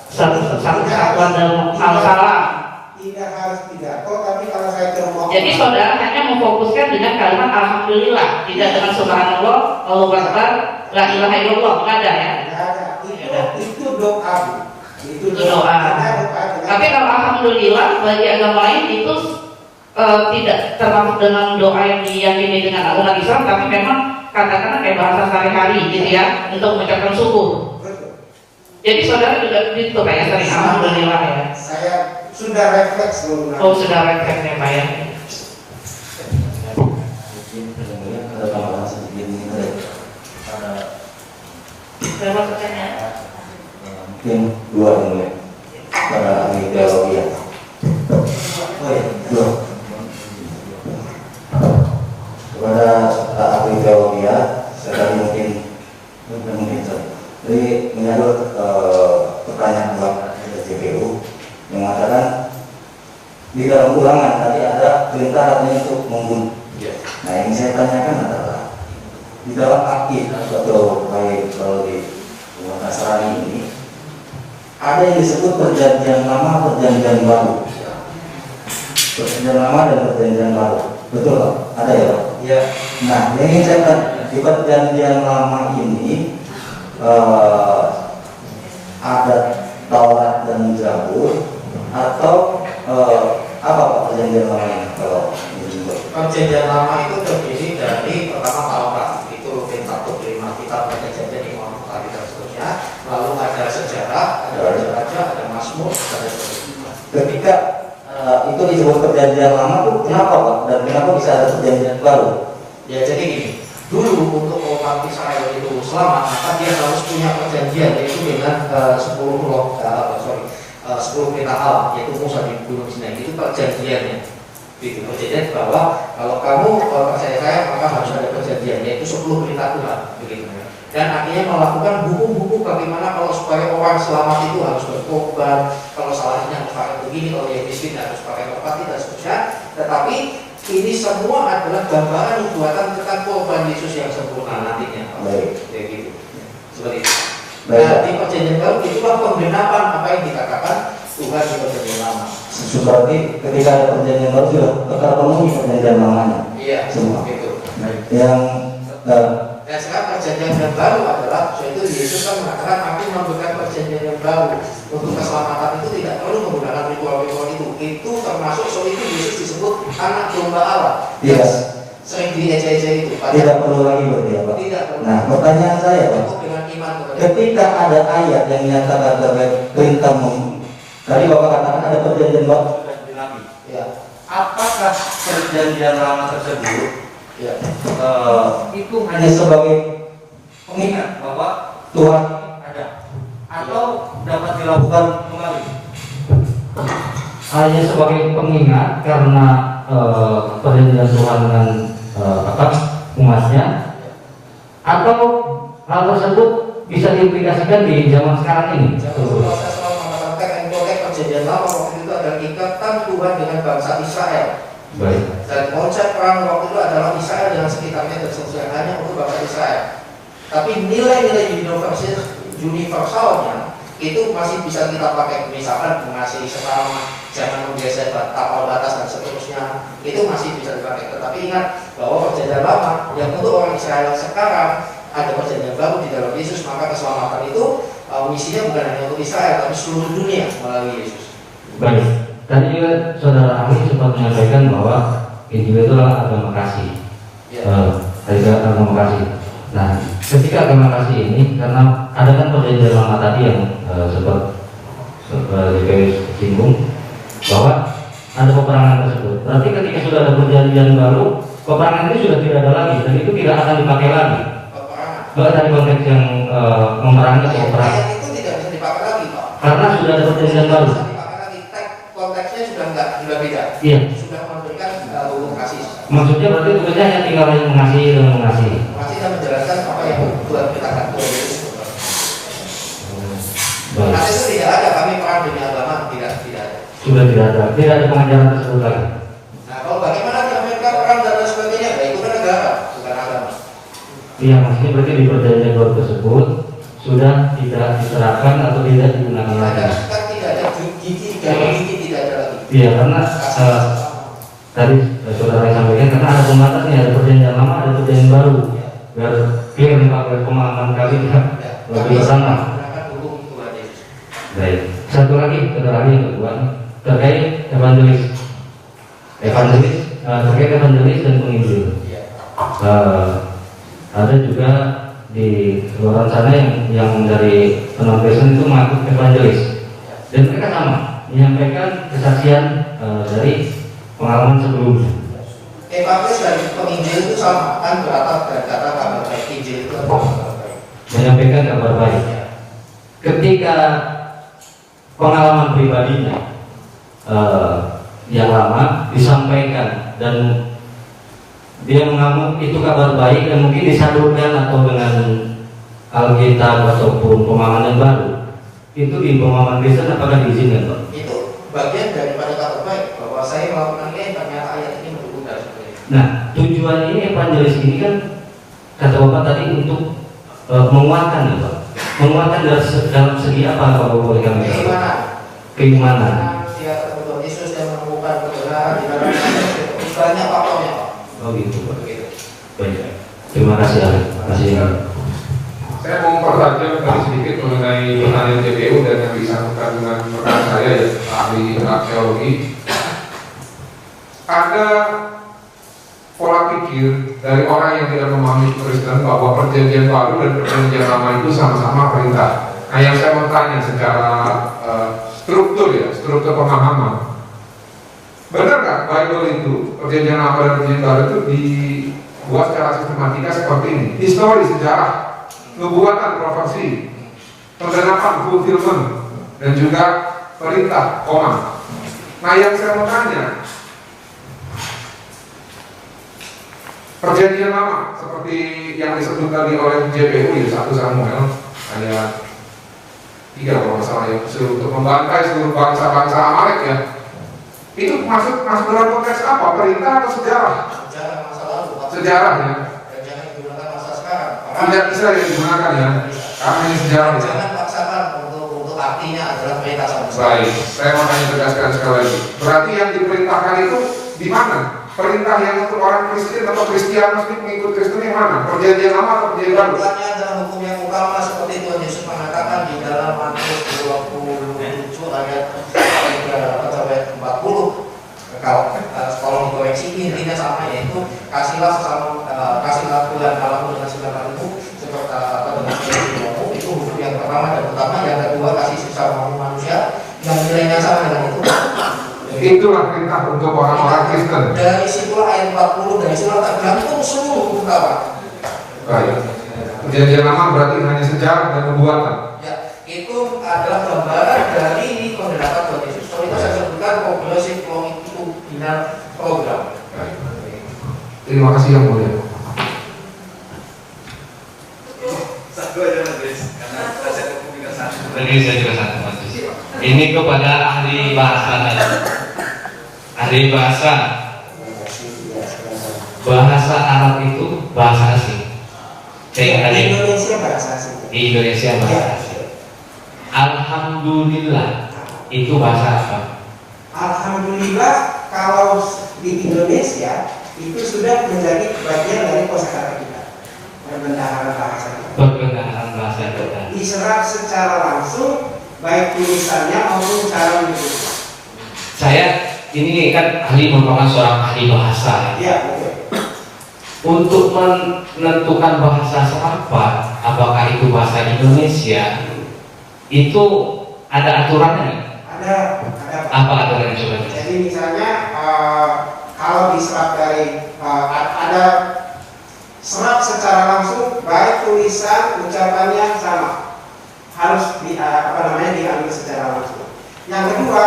satu kesatuan dalam masalah. Tidak harus pidato, tapi kalau saya terima. Jadi saudara hanya memfokuskan dengan kalimat alhamdulillah, tidak dengan subhanallah, Allahu akbar, la ilaha illallah, nggak ada ya? Nggak ada. Itu doa. Itu doa. Tapi kalau alhamdulillah bagi agama lain itu tidak termasuk dengan doa yang diyakini dengan umat Islam, tapi memang katakanlah kayak bahasa sehari-hari gitu ya, untuk mengucapkan syukur. Jadi saudara juga gitu kayak sering alhamdulillah ya. Saya sudah refleks menggunakan. Oh sudah refleks ya Pak ya. Mungkin ada tambahan sedikit ini ada Berapa pertanyaan? mungkin dua ini pada ahli teologi ya. Oh ya, dua. Kepada ahli teologi ya, sekali mungkin. Jadi menyangkut pertanyaan Bapak dari JPU yang mengatakan di dalam ulangan tadi ada perintah katanya untuk membunuh. Nah yang saya tanyakan adalah di dalam akid atau baik kalau di umat Nasrani ini ada yang disebut perjanjian lama, perjanjian baru. Perjanjian lama dan perjanjian baru, betul Pak? Ada ya Pak? Ya. Nah yang ingin saya tanya di perjanjian lama ini ada Taurat dan Zabur atau apa Pak perjanjian lama ini? Kalau Perjanjian lama itu terdiri dari pertama Taurat, itu Pentateuch 5 kitab perjanjian Imam Bukhari dan seterusnya. Lalu ada sejarah, ada raja-raja, ada Mazmur, ada seterusnya. ketika itu disebut perjanjian lama tuh kenapa Pak? Dan kenapa bisa ada perjanjian baru? Ya jadi gini, dulu untuk umat Israel itu selamat, maka dia harus punya perjanjian yaitu dengan 10 perintah Allah, yaitu Musa di Gunung Sinai. Itu perjanjiannya. Itu perjanjian bahwa kalau kamu percaya saya maka harus ada perjanjian, yaitu 10 perintah Tuhan, begitu. Dan akhirnya melakukan buku-buku bagaimana kalau supaya orang selamat itu harus berkorban, kalau salahnya harus pakai begini, kalau yang miskin harus pakai merpati dan seterusnya. Tetapi ini semua adalah gambaran nubuatan tentang korban Yesus yang sempurna nantinya. Baik. Kayak gitu. Seperti itu. Baik. Nah, di perjanjian baru itulah pembenaran apa yang dikatakan Tuhan di perjanjian lama. Berarti ketika ada perjanjian baru sudah terpenuhi perjanjian lamanya. Iya, semua. Gitu. Yang Dan sekarang perjanjian yang baru adalah, so itu Yesus kan mengatakan aku memberikan perjanjian yang baru untuk keselamatan itu tidak perlu menggunakan ritual-ritual itu. Itu termasuk so itu Yesus disebut anak domba Allah. Tidak. Sering diejek-ejek itu. Tidak perlu lagi berarti ya Pak. Tidak perlu. Nah pertanyaan saya Pak, Cukup dengan iman kepada ketika ada ayat yang menyatakan terkait perintah tadi Bapak katakan ada perjanjian baru dan dinami. Ya. Apakah perjanjian lama tersebut Ya. itu hanya sebagai pengingat bahwa Tuhan ada atau dapat dilakukan kembali? Hanya sebagai pengingat karena perjanjian Tuhan dengan umatnya, atau hal tersebut bisa diaplikasikan di zaman sekarang ini. Kalau saya selalu mengatakan konteks perjanjian lama waktu itu adalah ikatan Tuhan dengan bangsa Israel. Baik. Dan konsep perang waktu itu adalah Israel dengan sekitarnya dan seterusnya hanya untuk bangsa Israel. Tapi nilai-nilai universalnya itu masih bisa kita pakai, misalkan mengasihi sesama, jangan menggeser tapal batas dan seterusnya, itu masih bisa dipakai. Tetapi ingat bahwa perjanjian lama yang untuk orang Israel sekarang ada perjanjian baru di dalam Yesus, maka keselamatan itu misinya bukan hanya untuk Israel tapi seluruh dunia melalui Yesus. Baik. Tadi juga saudara Ahli sempat menyampaikan bahwa Injil itu adalah agama kasih. Agama kasih. Nah, ketika agama kasih ini, karena ada kan perjanjian lama tadi yang sempat disinggung bahwa ada peperangan tersebut. Berarti ketika sudah ada perjanjian baru, peperangan itu sudah tidak ada lagi dan itu tidak akan dipakai lagi. Bahkan dari konteks yang memerangi atau perang. Itu tidak bisa dipakai lagi, Pak. Karena sudah ada perjanjian baru. Konteksnya sudah beda. Iya. Sudah memberikan hukum kasih. Maksudnya berarti tugasnya hanya tinggal mengasihi dan mengasihi. Mengasihi dan menjelaskan apa yang Tuhan katakan. Baik. Nah, itu tidak ada, kami perang demi agama tidak ada. sudah tidak ada pengajaran tersebut lagi. Nah, kalau bagaimana di Amerika perang dan lain sebagainya, nah, itu kan negara, bukan agama. Iya, maksudnya berarti di perjanjian baru tersebut sudah tidak diterapkan atau tidak digunakan lagi. Kan tidak ada gigi tidak ada lagi. Iya, karena tadi saudara yang sampaikan karena ada pembatasnya, ada perjanjian lama, ada perjanjian baru. Biar clear nih Pak, biar pemahaman kali lebih bersama. Baik, satu lagi saudara yang kedua terkait evangelis terkait evangelis dan penginjil. Ada juga di luar sana yang dari penonton itu mengaku evangelis dan mereka sama menyampaikan kesaksian dari pengalaman sebelumnya. Evangelis dan penginjil itu sama, kan beratap dari kata kabar baik. Injil itu adalah kabar baik. Menyampaikan kabar baik. Ketika pengalaman pribadinya yang lama disampaikan dan dia mengamuk itu kabar baik dan mungkin disalurkan atau dengan Alkitab ataupun pemahaman yang baru, itu di pemahaman Kristen apakah diizinkan Pak? Itu bagian daripada kabar baik bahwa saya melakukan ini ternyata ayat ini mendukung dan sebagainya. Nah, tujuan ini evangelis ini kan kata Bapak tadi untuk menguatkan ya Pak. Menguatkan dalam segi apa Bapak boleh kami tahu? Keimanan. Dia kebetulan Yesus yang menemukan kebenaran di dalam banyak faktornya Pak. Oh gitu Pak. Baik. Terima kasih Ali. Terima kasih. Saya mau mempertajam tadi sedikit mengenai pertanyaan JPU dan yang disambungkan dengan rekan saya ya ahli arkeologi. Ada pola pikir dari orang yang tidak memahami Kristen bahwa perjanjian baru dan perjanjian lama itu sama-sama perintah. Nah, yang saya mau tanya secara struktur pemahaman, benar nggak Bible itu perjanjian lama dan perjanjian baru itu dibuat secara sistematika seperti ini? Histori, sejarah, nubuatan, profesi, penggenapan, fulfillment, dan juga perintah, koma. Nah, yang saya mau tanya, perjanjian lama seperti yang disebut tadi oleh JPU ya 1 Samuel ayat 3 kalau nggak salah ya, untuk membantai seluruh bangsa-bangsa Amalek ya. Itu masuk dalam konteks apa? Perintah atau sejarah? Sejarah masa lalu. Sejarah ya. Dan jangan digunakan masa sekarang. Tidak bisa digunakan ya. Karena ini sejarah. Ya. Jangan paksakan untuk artinya adalah perintah sama sekali. Baik, saya mau tanya tegaskan sekali lagi. Berarti yang diperintahkan itu di mana? Perintah yang untuk orang Kristen atau Kristianos mengikut Kristen yang mana? Perjanjian lama atau perjanjian baru? Perintahnya adalah hukum yang utama seperti Tuhan Yesus mengatakan di dalam Matius 27 ayat 3 sampai 40. Kalau tolong dikoreksi intinya sama, yaitu kasihlah Tuhan Allahmu dengan segala hatimu seperti dengan jiwamu. Itu hukum yang pertama dan utama. Yang kedua, kasih sesama manusia yang nilainya sama dengan itu. Itulah perintah untuk orang-orang Kristen. Dari situlah ayat 40 dari surah tergantung seluruh hukum Taurat. Baik. Perjanjian lama berarti hanya sejarah dan nubuatan. Ya, itu adalah gambaran dari penggenapan Tuhan Yesus. So itu saya sebutkan progressive longitudinal program. Baik. Terima kasih yang mulia. Satu aja Mas, karena saya kepemimpinan satu. Tadi saya juga satu Mas. Ini kepada ahli bahasa tadi. Ahli bahasa. Bahasa Arab itu bahasa asing. Di Indonesia bahasa asing. Di Indonesia bahasa asing. Alhamdulillah itu bahasa apa? Alhamdulillah kalau di Indonesia itu sudah menjadi bagian dari kosakata kita. Perbendaharaan bahasa kita. Perbendaharaan bahasa kita. Diserap secara langsung baik tulisannya maupun cara menulis. Saya ini kan merupakan seorang ahli bahasa. Ya, betul. Untuk menentukan bahasa seapa, apakah itu bahasa Indonesia, itu ada aturannya? Ada. Apa aturannya coba? Jadi misalnya kalau diserap dari ada serap secara langsung, baik tulisan ucapannya sama, harus diambil secara langsung. Yang kedua,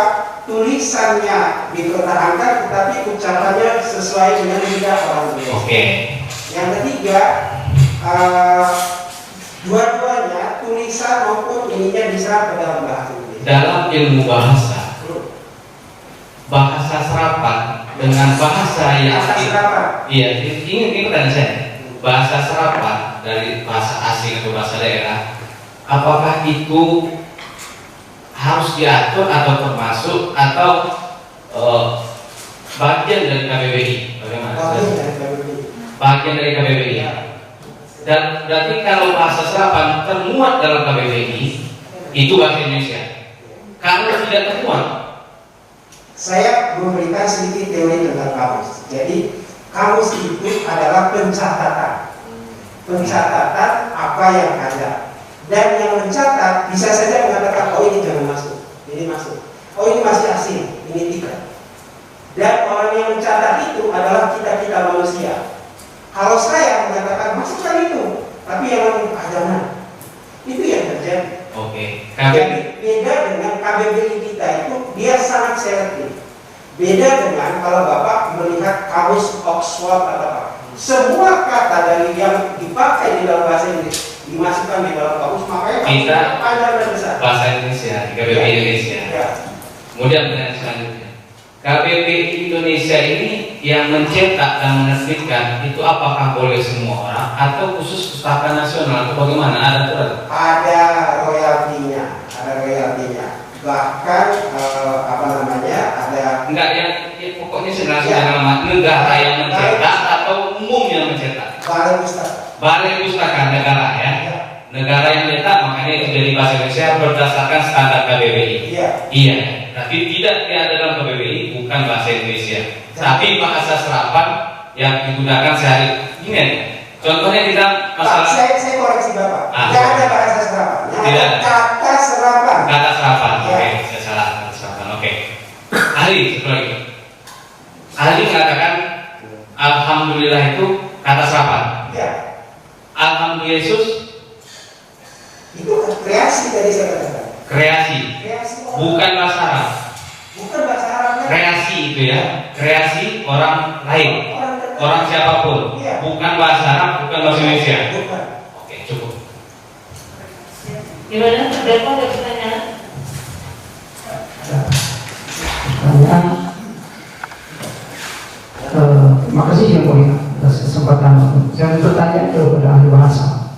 tulisannya dipertahankan tetapi ucapannya sesuai dengan lidah orang Indonesia. Oke. Yang ketiga, dua-duanya tulisan maupun ininya diserap ke dalam bahasa Indonesia. Dalam ilmu bahasa bahasa serapan dengan bahasa yang iya, ini pertanyaan saya. Bahasa serapan dari bahasa asing atau bahasa daerah, apakah itu harus diatur atau termasuk atau bagian dari KBBI? Bagaimana? Bagian dari KBBI. Dan berarti kalau bahasa serapan termuat dalam KBBI, itu bahasa Indonesia. Kalau tidak termuat, saya memberikan sedikit teori tentang kamus. Jadi kamus itu adalah pencatatan apa yang ada. Dan yang mencatat bisa saja mengatakan, oh ini jangan masuk, ini masuk. Oh ini masih asing, ini tidak. Dan orang yang mencatat itu adalah kita manusia. Kalau saya mengatakan masukkan itu, tapi yang jangan, itu yang terjadi. Oke. Jadi beda dengan KBBI kita itu, dia sangat selektif. Beda dengan kalau Bapak melihat kamus Oxford atau apa. Semua kata dari yang dipakai di dalam bahasa Inggris dimasukkan di dalam kamus, makanya kita panjang dan besar. Bahasa Indonesia, KBBI Indonesia. Ya. Kemudian pertanyaan selanjutnya. KBBI Indonesia ini yang mencetak dan menerbitkan itu apakah boleh semua orang atau khusus pustaka nasional atau bagaimana? Ada aturan? Ada royaltinya, bahkan ada enggak yang pokoknya sebenarnya negara yang mencetak atau umum yang mencetak? Balai Pustaka negara ya. Negara yang mencetak, makanya itu jadi bahasa Indonesia berdasarkan standar KBBI. Iya. Tapi tidak ada dalam KBBI, bukan bahasa Indonesia. Tapi bahasa serapan yang digunakan sehari ini. Contohnya kita masalah. Saya koreksi Bapak. Tidak ada bahasa serapan. Tidak. Kata serapan. Kata serapan. Oke, saya salah. Kata serapan. Oke. Ahli, satu lagi. Ahli mengatakan alhamdulillah itu kata serapan. Ya. Alhamdulillah Yesus itu kreasi dari saya katakan. Kreasi. Bukan bahasa Arab. Bukan bahasa Arab. Kreasi itu ya. Kreasi orang lain. Orang siapapun. Bukan bahasa Arab, bukan bahasa Indonesia. Oke, cukup. Gimana? Ada pertanyaan? Terima kasih yang mulia atas kesempatan. Saya bertanya kepada ahli bahasa.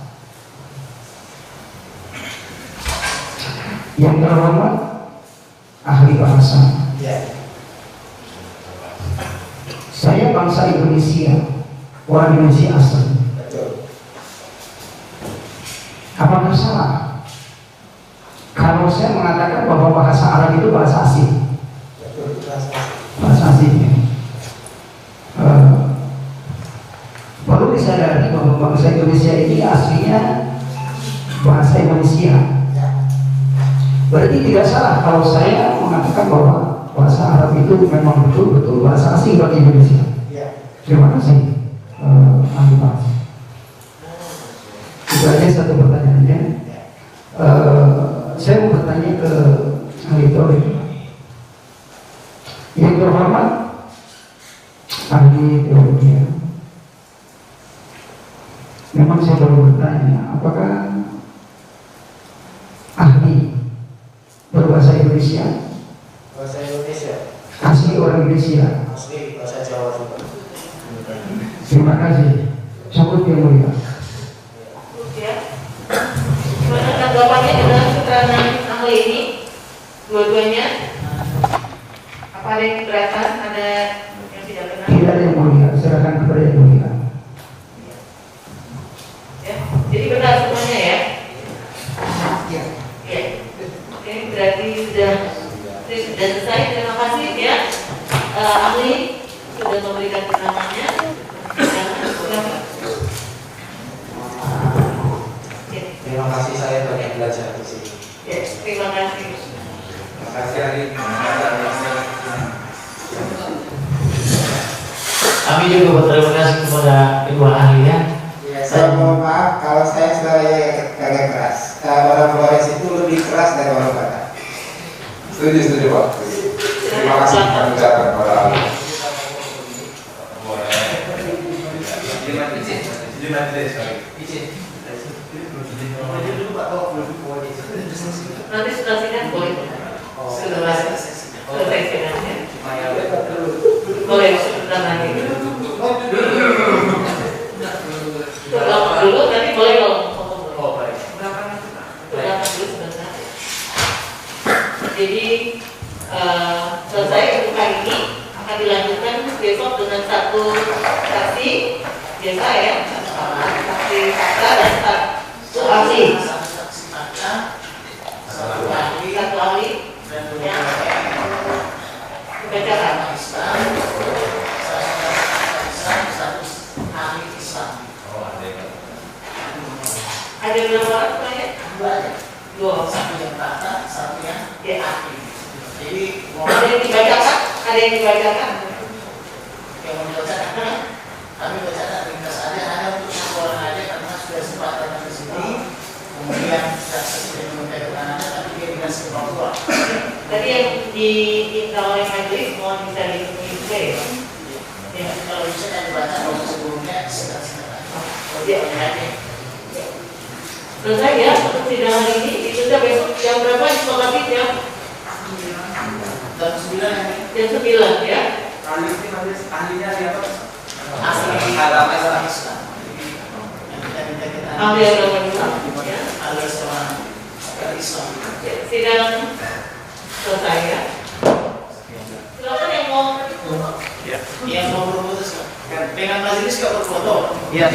Yang terhormat ahli bahasa. Saya bangsa Indonesia, orang Indonesia asli. Apakah salah kalau saya mengatakan bahwa bahasa Arab itu bahasa asing? Bahasa asing. Perlu disadari bahwa bangsa Indonesia ini aslinya bahasa Indonesia. Berarti tidak salah kalau saya mengatakan bahwa bahasa Arab itu memang betul-betul bahasa asing bagi Indonesia. Terima kasih ahli bahasa. Itu aja satu pertanyaannya. Saya mau bertanya ke ahli teori. Yang terhormat ahli teologi. Memang saya baru bertanya, apakah ahli berbahasa Indonesia? Bahasa Indonesia. Asli orang Indonesia. Asli bahasa Jawa juga. Terima kasih. Sambut yang mulia. Gimana tanggapannya dengan keterangan ahli ini? Dua-duanya? Apa ada yang keberatan? Ada yang tidak benar? Tidak ada yang mulia. Serahkan kepada yang mulia. Ya, jadi benar semuanya ya? Iya. Ya. Oke, berarti sudah selesai. Terima kasih ya. Ahli sudah memberikan keterangannya. Terima kasih, saya banyak belajar di sini. Ya, terima kasih. Terima kasih Ali. Kami juga berterima kasih kepada kedua ahlinya. Ya, saya mohon maaf kalau saya suaranya agak keras. Orang Flores itu lebih keras dari orang Batak. Setuju Pak. Terima kasih kami ucapkan kepada ahli. Nanti setelah sidang boleh. Setelah sidangnya. Boleh sebentar lagi. Dulu nanti boleh kalau Oh, baik. dulu sebentar. Jadi selesai untuk hari ini akan dilanjutkan besok dengan satu saksi biasa ya, saksi fakta dan satu ahli. Satu ahli yang dibacakan. Ada berapa orang semuanya? Dua. Satu yang fakta, satu yang ahli. Jadi ada yang dibacakan, ada yang dibacakan. Yang mau dibacakan, kami bacakan ringkas aja, hanya untuk satu orang aja karena sudah sempat datang ke sini. Kemudian saksi sudah meminta keterangannya, tapi dia dikasih ke Papua. Tadi yang diminta oleh majelis mohon bisa dipenuhi juga ya. Ya, kalau bisa kan dibaca kalau sebelumnya silakan. Oh dia aja. Selesai ya untuk sidang hari ini. Ditunda besok jam berapa disepakati ya? Jam 9 ya? Jam 9 ya? Ahlinya siapa? Ahli agama Islam. Ahli agama Islam ya? Ahli Islam. Sidang selesai ya? Silakan yang mau Yang mau berfoto dengan majelis gak berfoto? Iya.